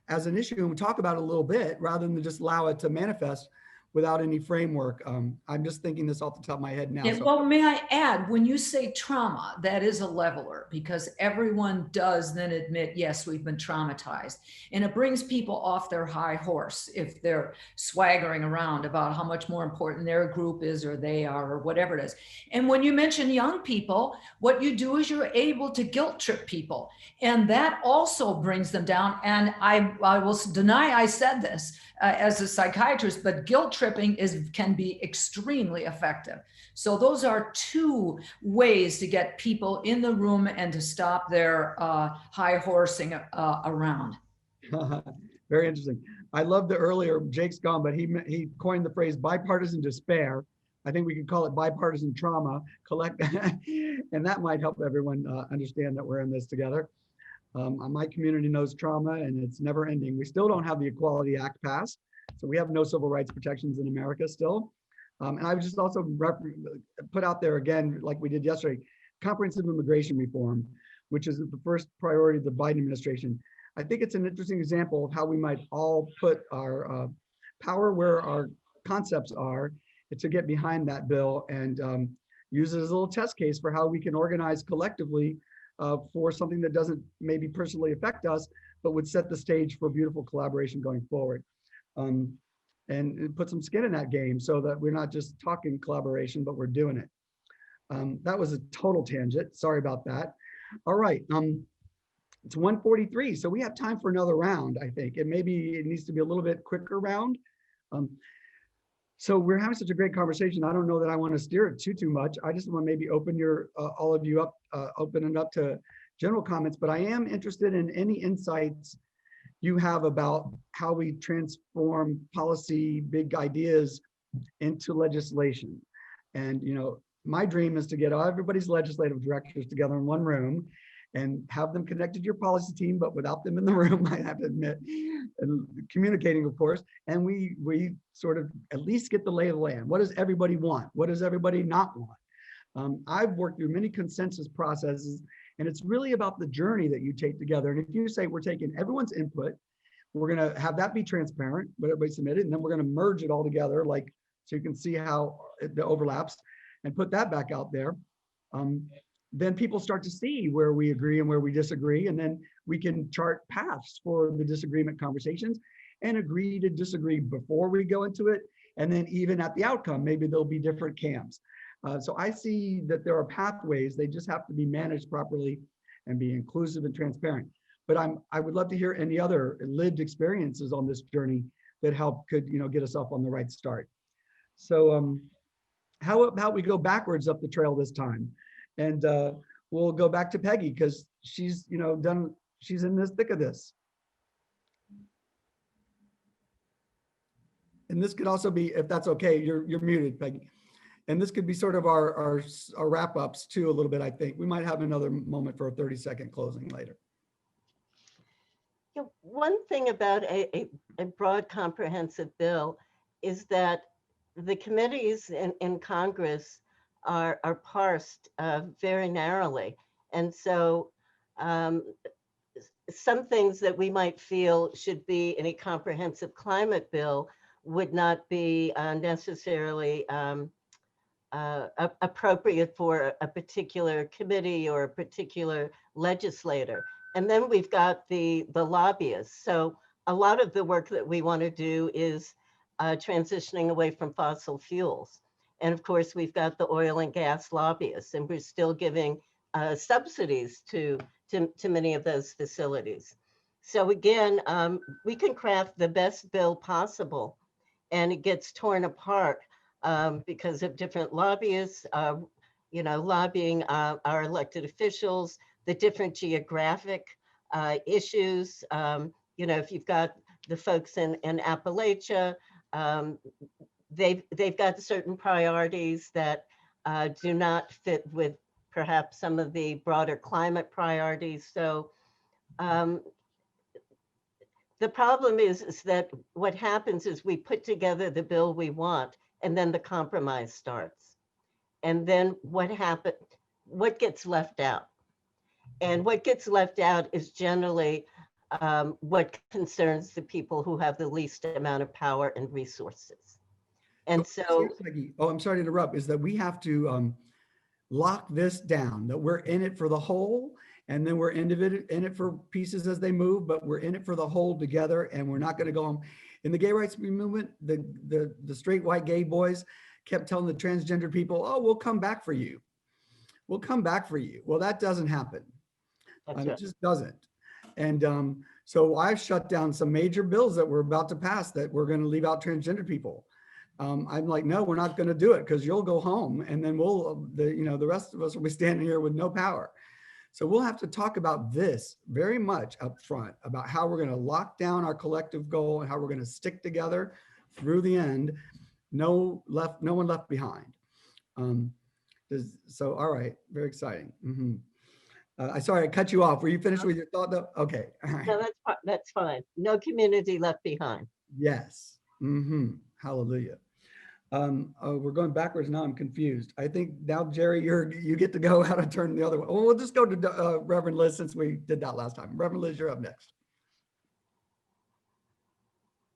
as an issue and we talk about it a little bit, rather than just allow it to manifest without any framework. I'm just thinking this off the top of my head now. And, well, may I add, when you say trauma, that is a leveler, because everyone does then admit, yes, we've been traumatized. And it brings people off their high horse if they're swaggering around about how much more important their group is, or they are, or whatever it is. And when you mention young people, what you do is you're able to guilt trip people. And that also brings them down. And I will deny I said this as a psychiatrist, but guilt trip tripping can be extremely effective. So those are two ways to get people in the room and to stop their high horsing around. Very interesting. I love the earlier, Jake's gone, but he coined the phrase bipartisan despair. I think we could call it bipartisan trauma, and that might help everyone understand that we're in this together. My community knows trauma and it's never ending. We still don't have the Equality Act passed, so we have no civil rights protections in America still. And I would just also put out there again, like we did yesterday, comprehensive immigration reform, which is the first priority of the Biden administration. I think it's an interesting example of how we might all put our power where our concepts are to get behind that bill and use it as a little test case for how we can organize collectively for something that doesn't maybe personally affect us, but would set the stage for beautiful collaboration going forward. And put some skin in that game so that we're not just talking collaboration, but we're doing it. That was a total tangent. Sorry about that. All right. It's 1:43, so we have time for another round, I think. And maybe it needs to be a little bit quicker round. So we're having such a great conversation. I don't know that I want to steer it too much. I just want to maybe open all of you up, open it up to general comments, but I am interested in any insights you have about how we transform policy, big ideas into legislation. And, you know, my dream is to get everybody's legislative directors together in one room and have them connected to your policy team, but without them in the room, I have to admit, and communicating, of course. And we sort of at least get the lay of the land. What does everybody want? What does everybody not want? I've worked through many consensus processes, and it's really about the journey that you take together. And if you say we're taking everyone's input, we're going to have that be transparent, what everybody submitted, and then we're going to merge it all together, like so you can see how it overlaps, and put that back out there. Then people start to see where we agree and where we disagree, and then we can chart paths for the disagreement conversations and agree to disagree before we go into it, and then even at the outcome, maybe there'll be different camps. So I see that there are pathways, they just have to be managed properly and be inclusive and transparent. But I would love to hear any other lived experiences on this journey that could get us off on the right start. So how about we go backwards up the trail this time? And we'll go back to Peggy because she's she's in the thick of this. And this could also be, if that's okay, you're muted, Peggy. And this could be sort of our wrap ups too, a little bit. I think we might have another moment for a 30-second closing later. One thing about a broad comprehensive bill is that the committees in Congress are parsed very narrowly. And so some things that we might feel should be in a comprehensive climate bill would not be necessarily appropriate for a particular committee or a particular legislator. And then we've got the lobbyists. So a lot of the work that we want to do is transitioning away from fossil fuels. And of course, we've got the oil and gas lobbyists, and we're still giving subsidies to many of those facilities. So again, we can craft the best bill possible, and it gets torn apart because of different lobbyists, lobbying our elected officials, the different geographic issues. If you've got the folks in Appalachia, they've got certain priorities that do not fit with perhaps some of the broader climate priorities. So the problem is that what happens is we put together the bill we want, and then the compromise starts. And then what gets left out? And what gets left out is generally what concerns the people who have the least amount of power and resources. And so, I'm sorry to interrupt, is that we have to lock this down, that we're in it for the whole, and then we're in it for pieces as they move, but we're in it for the whole together, and we're not going to go home. In the gay rights movement, the straight white gay boys kept telling the transgender people, oh, we'll come back for you. We'll come back for you. Well, that doesn't happen. It just doesn't. And so I've shut down some major bills that we're about to pass that we're going to leave out transgender people. I'm like, no, we're not going to do it because you'll go home and then the rest of us will be standing here with no power. So we'll have to talk about this very much up front about how we're going to lock down our collective goal and how we're going to stick together through the end. No one left behind. So, all right, very exciting. Sorry, I cut you off. Were you finished with your thought though? Okay. All right. No, that's fine. No community left behind. Yes. Hallelujah. We're going backwards now. I'm confused. I think now, Jerry, you get to go how to turn the other one. Well, we'll just go to Reverend Liz since we did that last time. Reverend Liz, you're up next.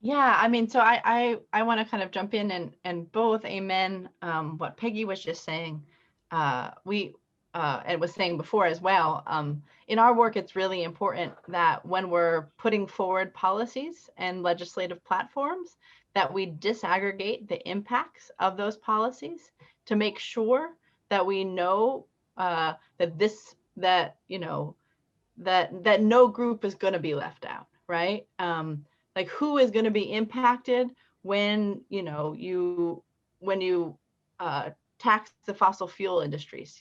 Yeah, I mean, so I want to kind of jump in and both amen what Peggy was just saying. And was saying before as well. In our work, it's really important that when we're putting forward policies and legislative platforms, that we disaggregate the impacts of those policies to make sure that we know that no group is going to be left out, right? Like who is going to be impacted when you tax the fossil fuel industries,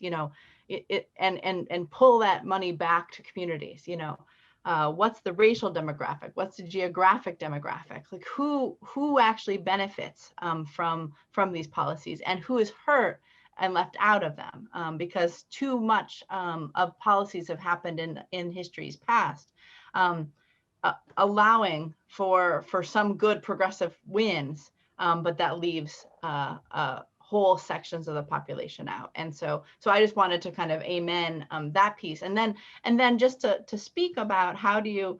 and pull that money back to communities. What's the racial demographic? What's the geographic demographic? Like who actually benefits from these policies, and who is hurt and left out of them? Because too much of policies have happened in history's past, allowing for some good progressive wins, but that leaves whole sections of the population out. And so I just wanted to kind of amen that piece. And then just to speak about how do you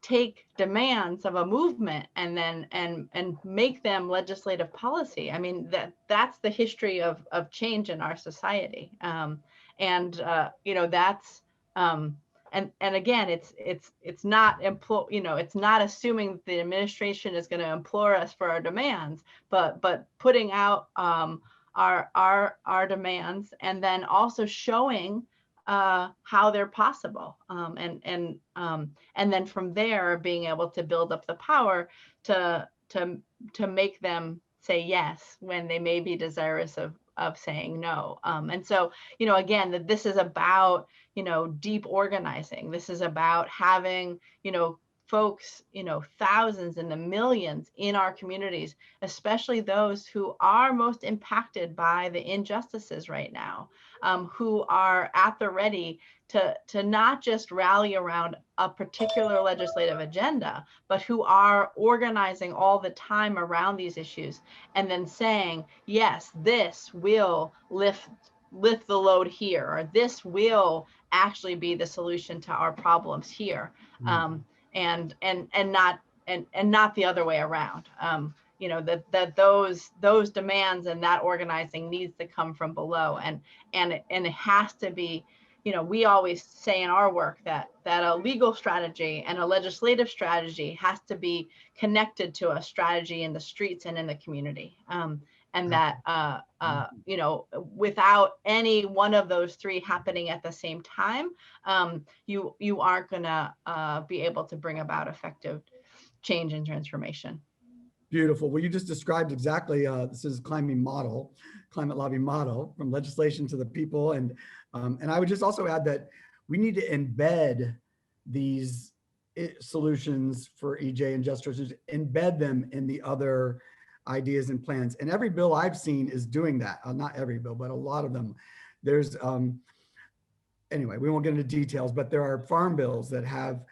take demands of a movement and make them legislative policy. I mean, that's the history of change in our society. That's and again, it's not it's not assuming the administration is going to implore us for our demands, but putting out our demands, and then also showing how they're possible, and then from there being able to build up the power to make them say yes when they may be desirous of saying no. And so, again, that this is about, deep organizing. This is about having, folks, thousands and the millions in our communities, especially those who are most impacted by the injustices right now, who are at the ready to not just rally around a particular legislative agenda, but who are organizing all the time around these issues and then saying, yes, this will lift the load here, or this will actually be the solution to our problems here. And not the other way around. That those demands and that organizing needs to come from below, and it has to be, we always say in our work that a legal strategy and a legislative strategy has to be connected to a strategy in the streets and in the community. And that, without any one of those three happening at the same time, you aren't gonna be able to bring about effective change and transformation. Beautiful. Well, you just described exactly, this is climate lobby model, from legislation to the people. And I would just also add that we need to embed these solutions for EJ and just embed them in the other ideas and plans. And every bill I've seen is doing that. Not every bill, but a lot of them. There's, anyway, we won't get into details, but there are farm bills that have,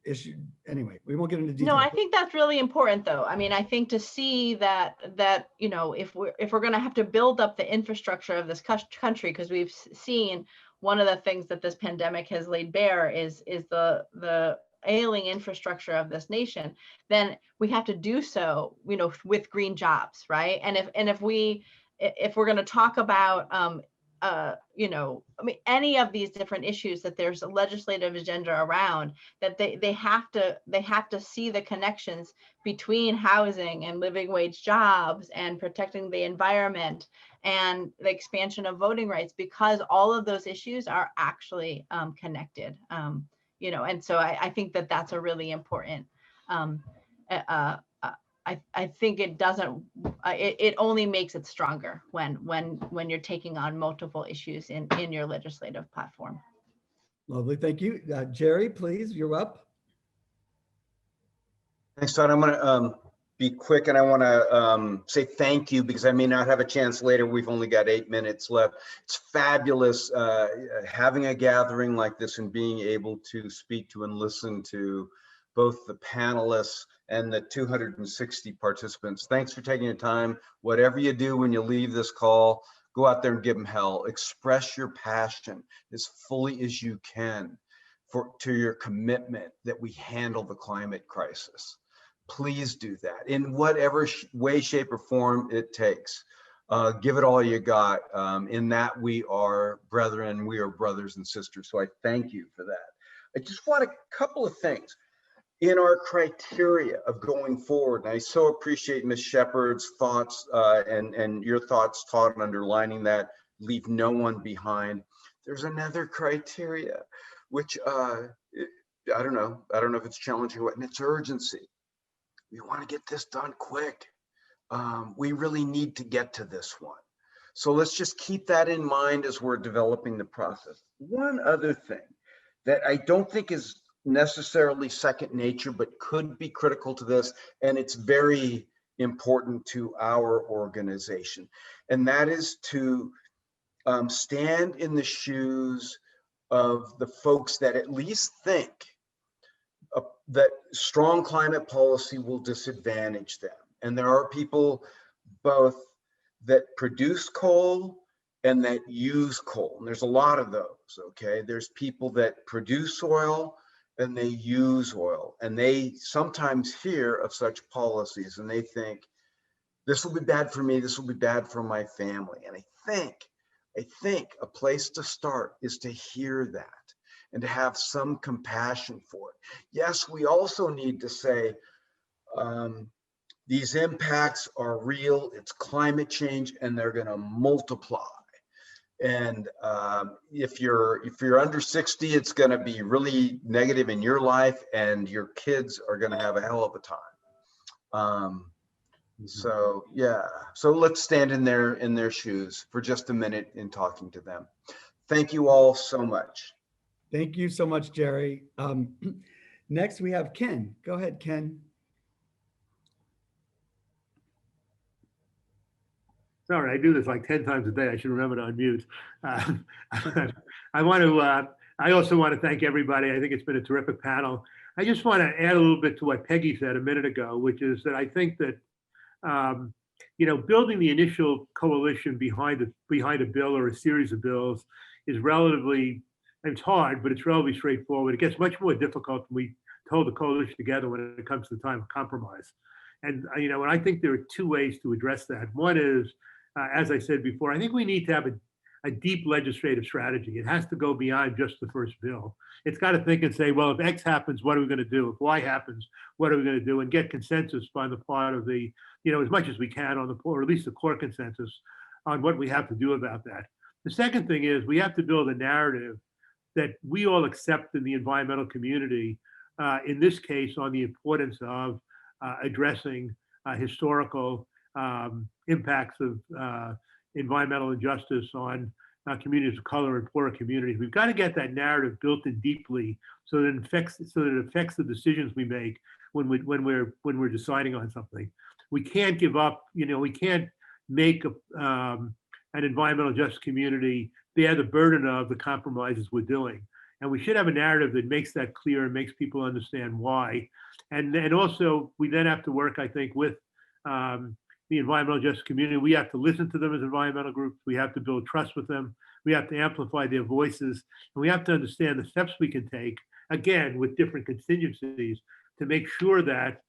issue. Anyway, we won't get into details. No, I think that's really important, though. I mean, I think to see that if we're going to have to build up the infrastructure of this country, because we've seen one of the things that this pandemic has laid bare is the ailing infrastructure of this nation, then we have to do so, with green jobs, right? And if we're going to talk about any of these different issues that there's a legislative agenda around, that they have to see the connections between housing and living wage jobs and protecting the environment and the expansion of voting rights, because all of those issues are actually connected. And so I think that that's a really important I think it doesn't, it only makes it stronger when you're taking on multiple issues in your legislative platform. Lovely, thank you. Jerry, please, you're up. Thanks, Todd. I'm going to be quick, and I want to say thank you because I may not have a chance later. We've only got 8 minutes left. It's fabulous having a gathering like this and being able to speak to and listen to both the panelists and the 260 participants. Thanks for taking your time. Whatever you do when you leave this call, go out there and give them hell. Express your passion as fully as you can to your commitment that we handle the climate crisis. Please do that in whatever way, shape, or form it takes. Give it all you got. In that we are brethren, we are brothers and sisters. So I thank you for that. I just want a couple of things in our criteria of going forward. And I so appreciate Ms. Shepard's thoughts and your thoughts, Todd, underlining that, leave no one behind. There's another criteria, which I don't know if it's challenging, and it's urgency. We want to get this done quick. We really need to get to this one. So let's just keep that in mind as we're developing the process. One other thing that I don't think is necessarily second nature, but could be critical to this, and it's very important to our organization, and that is to stand in the shoes of the folks that at least think that strong climate policy will disadvantage them. And there are people both that produce coal and that use coal. And there's a lot of those, okay? There's people that produce oil and they use oil. And they sometimes hear of such policies and they think, this will be bad for me, this will be bad for my family. And I think a place to start is to hear that and to have some compassion for it. Yes, we also need to say, these impacts are real, it's climate change, and they're gonna multiply. And if you're under 60, it's gonna be really negative in your life, and your kids are gonna have a hell of a time. So yeah, so let's stand in their shoes for just a minute in talking to them. Thank you all so much. Thank you so much, Jerry. Next we have Ken. Go ahead, Ken. Sorry, I do this like 10 times a day. I should remember to unmute. I also want to thank everybody. I think it's been a terrific panel. I just want to add a little bit to what Peggy said a minute ago, which is that I think that, building the initial coalition behind a bill or a series of bills is it's hard, but it's relatively straightforward. It gets much more difficult when we hold the coalition together when it comes to the time of compromise. And, and I think there are two ways to address that. One is, as I said before, I think we need to have a deep legislative strategy. It has to go beyond just the first bill. It's got to think and say, well, if X happens, what are we going to do? If Y happens, what are we going to do? And get consensus on the part of the, as much as we can on or at least the core consensus on what we have to do about that. The second thing is we have to build a narrative that we all accept in the environmental community, in this case, on the importance of addressing historical impacts of environmental injustice on communities of color and poorer communities. We've got to get that narrative built in deeply so that it affects the decisions we make when we're deciding on something. We can't give up. We can't make an environmental justice community bear the burden of the compromises we're doing. And we should have a narrative that makes that clear and makes people understand why. And also, we then have to work, I think, with the environmental justice community. We have to listen to them as environmental groups. We have to build trust with them. We have to amplify their voices. And we have to understand the steps we can take, again, with different contingencies, to make sure that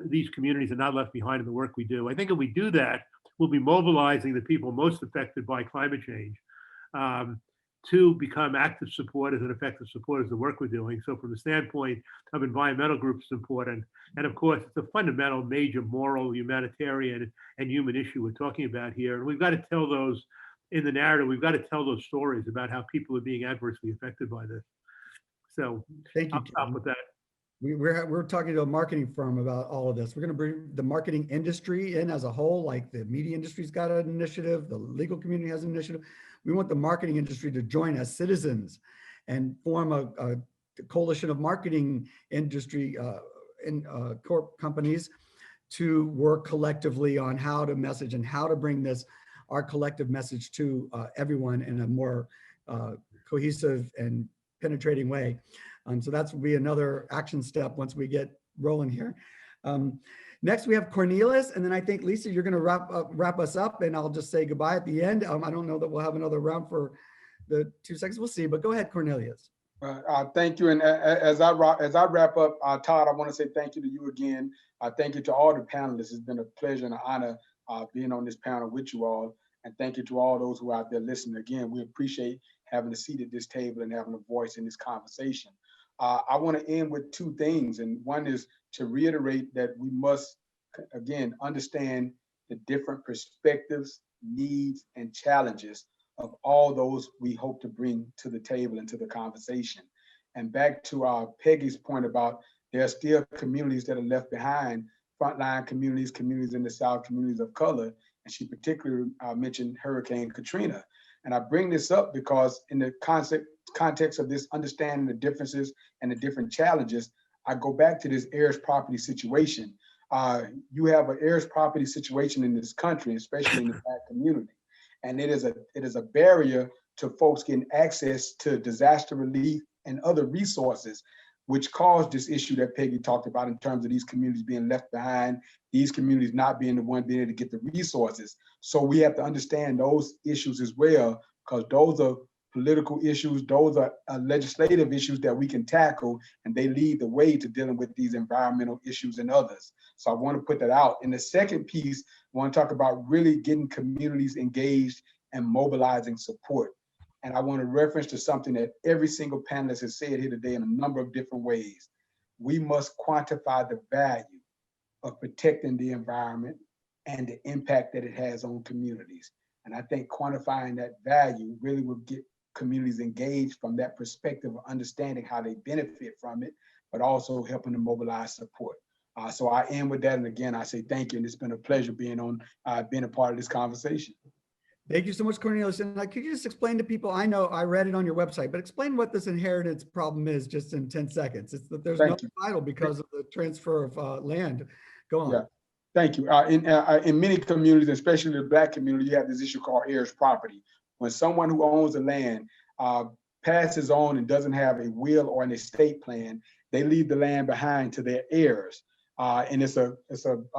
these communities are not left behind in the work we do. I think if we do that, we'll be mobilizing the people most affected by climate change to become active supporters and effective supporters of the work we're doing. So from the standpoint of environmental groups, it's important. And of course, it's a fundamental, major moral, humanitarian, and human issue we're talking about here. And we've got to tell those in the narrative, we've got to tell those stories about how people are being adversely affected by this. So Thank you, I'll stop with that. We're talking to a marketing firm about all of this. We're going to bring the marketing industry in as a whole, like the media industry's got an initiative, the legal community has an initiative. We want the marketing industry to join as citizens and form a coalition of marketing industry corp companies to work collectively on how to message and how to bring our collective message to everyone in a more cohesive and penetrating way. So that's will be another action step once we get rolling here. Next, we have Cornelius, and then I think, Lisa, you're going to wrap us up, and I'll just say goodbye at the end. I don't know that we'll have another round for the 2 seconds. We'll see, but go ahead, Cornelius. Thank you. And as I wrap up, Todd, I want to say thank you to you again. Thank you to all the panelists. It's been a pleasure and an honor being on this panel with you all. And thank you to all those who are out there listening. Again, we appreciate having a seat at this table and having a voice in this conversation. I want to end with 2 things. And one is to reiterate that we must, again, understand the different perspectives, needs, and challenges of all those we hope to bring to the table and to the conversation. And back to Peggy's point about there are still communities that are left behind, frontline communities, communities in the South, communities of color. And she particularly mentioned Hurricane Katrina. And I bring this up because in the context of this understanding the differences and the different challenges, I go back to this heirs property situation. You have an heirs property situation in this country, especially in the Black community. And it is a barrier to folks getting access to disaster relief and other resources, which caused this issue that Peggy talked about in terms of these communities being left behind, these communities not being the one being able to get the resources. So we have to understand those issues as well, because those are political issues, those are legislative issues that we can tackle, and they lead the way to dealing with these environmental issues and others. So I want to put that out. In the second piece, I want to talk about really getting communities engaged and mobilizing support. And I want to reference to something that every single panelist has said here today in a number of different ways. We must quantify the value of protecting the environment and the impact that it has on communities. And I think quantifying that value really will get communities engaged from that perspective of understanding how they benefit from it, but also helping to mobilize support. So I end with that. And again, I say thank you. And it's been a pleasure being a part of this conversation. Thank you so much, Cornelius. And could you just explain to people, I know I read it on your website, but explain what this inheritance problem is just in 10 seconds. It's that there's no title because of the transfer of land. Go on. Yeah. Thank you. In many communities, especially the Black community, you have this issue called heirs property. When someone who owns the land passes on and doesn't have a will or an estate plan, they leave the land behind to their heirs. And it's a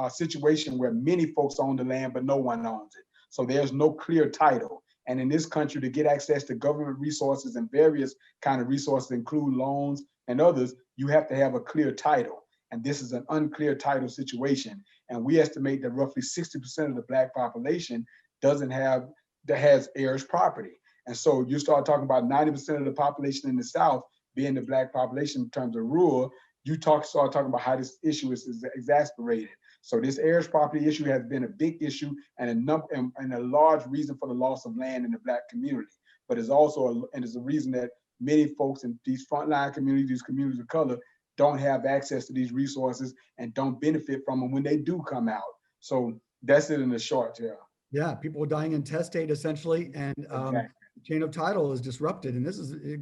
situation where many folks own the land, but no one owns it. So there's no clear title. And in this country, to get access to government resources and various kind of resources, include loans and others, you have to have a clear title. And this is an unclear title situation. And we estimate that roughly 60% of the Black population has heirs property. And so you start talking about 90% of the population in the South being the Black population in terms of rural, you start talking about how this issue is exasperated. So this heirs property issue has been a big issue and a large reason for the loss of land in the Black community. But it's also a reason that many folks in these frontline communities, these communities of color, don't have access to these resources and don't benefit from them when they do come out. So that's it in the short term. Yeah, people are dying intestate essentially, and Exactly. chain of title is disrupted. And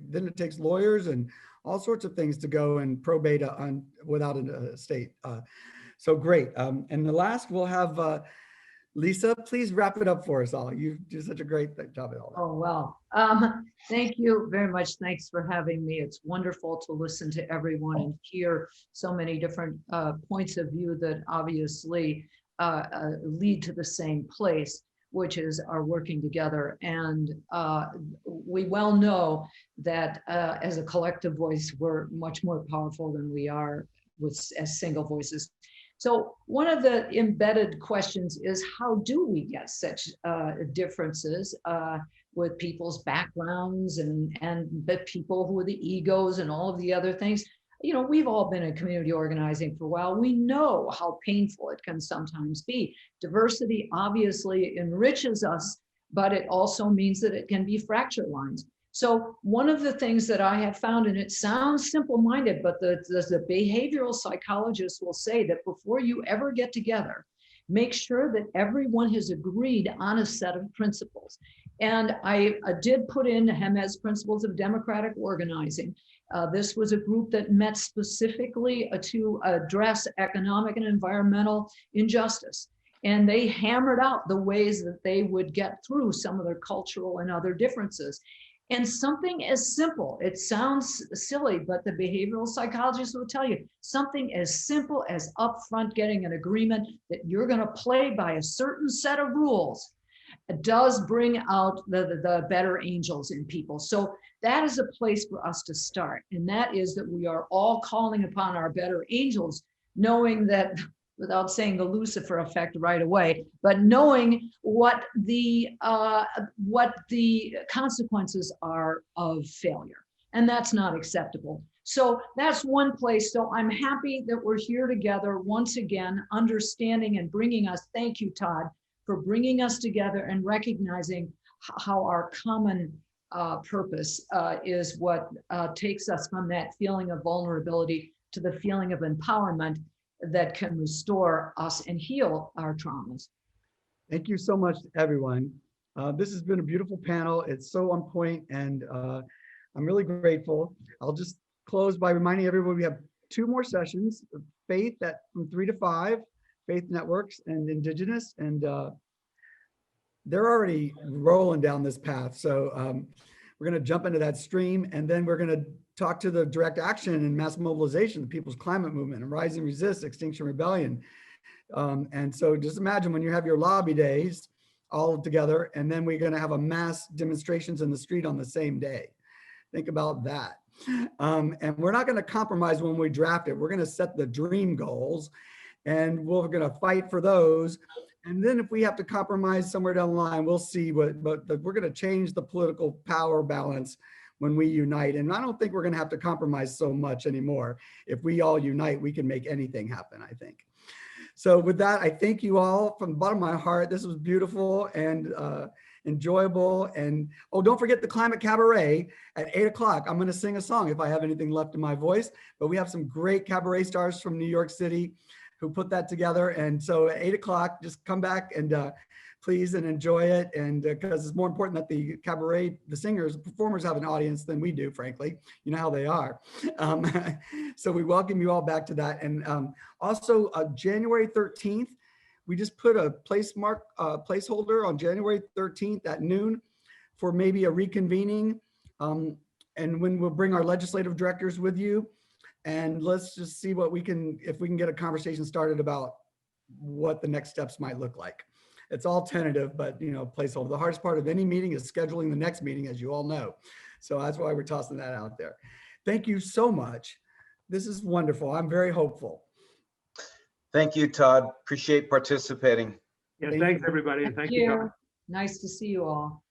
then it takes lawyers and all sorts of things to go and probate without an estate. So great. And the last, we'll have Lisa, please wrap it up for us all. You do such a great job at all that. Oh, well, thank you very much. Thanks for having me. It's wonderful to listen to everyone and hear so many different points of view that obviously lead to the same place, which is our working together. And we well know that as a collective voice, we're much more powerful than we are as single voices. So one of the embedded questions is, how do we get such differences with people's backgrounds and the people who are the egos and all of the other things? You know, we've all been in community organizing for a while. We know how painful it can sometimes be. Diversity obviously enriches us, but it also means that it can be fracture lines. So one of the things that I have found, and it sounds simple-minded, but the behavioral psychologists will say that before you ever get together, make sure that everyone has agreed on a set of principles. And I did put in HEMES principles of democratic organizing. This was a group that met specifically to address economic and environmental injustice. And they hammered out the ways that they would get through some of their cultural and other differences. And something as simple, it sounds silly, but the behavioral psychologists will tell you, something as simple as upfront getting an agreement that you're going to play by a certain set of rules does bring out the better angels in people. So that is a place for us to start. And that is that we are all calling upon our better angels, knowing that, without saying the Lucifer effect right away, but knowing what the consequences are of failure. And that's not acceptable. So that's one place. So I'm happy that we're here together once again, understanding and bringing us, thank you, Todd, for bringing us together and recognizing how our common purpose is what takes us from that feeling of vulnerability to the feeling of empowerment that can restore us and heal our traumas. Thank you so much, everyone. This has been a beautiful panel. It's so on point, and I'm really grateful. I'll just close by reminding everyone we have 2 more sessions, Faith from 3 to 5, Faith Networks and Indigenous, and they're already rolling down this path. So we're going to jump into that stream, and then we're going to talk to the direct action and mass mobilization, the People's Climate Movement, and Rise and Resist, Extinction Rebellion. And so just imagine when you have your lobby days all together, and then we're going to have a mass demonstrations in the street on the same day. Think about that. And we're not going to compromise when we draft it. We're going to set the dream goals, and we're going to fight for those. And then if we have to compromise somewhere down the line, we'll see but we're going to change the political power balance when we unite. And I don't think we're going to have to compromise so much anymore. If we all unite, we can make anything happen, I think. So with that, I thank you all from the bottom of my heart. This was beautiful and enjoyable. And oh, don't forget the Climate Cabaret at 8 o'clock. I'm going to sing a song if I have anything left in my voice, but we have some great cabaret stars from New York City who put that together. And so at 8 o'clock, just come back and please and enjoy it. And because it's more important that the cabaret, the singers, the performers have an audience than we do, frankly. You know how they are. So we welcome you all back to that. And also January 13th, we just put a placeholder on January 13th at noon for maybe a reconvening. And when we'll bring our legislative directors with you. And let's just see what we can, if we can get a conversation started about what the next steps might look like. It's all tentative, but placeholder. The hardest part of any meeting is scheduling the next meeting, as you all know. So that's why we're tossing that out there. Thank you so much. This is wonderful. I'm very hopeful. Thank you, Todd. Appreciate participating. Yeah, thanks everybody. And thank you, Todd. Nice to see you all.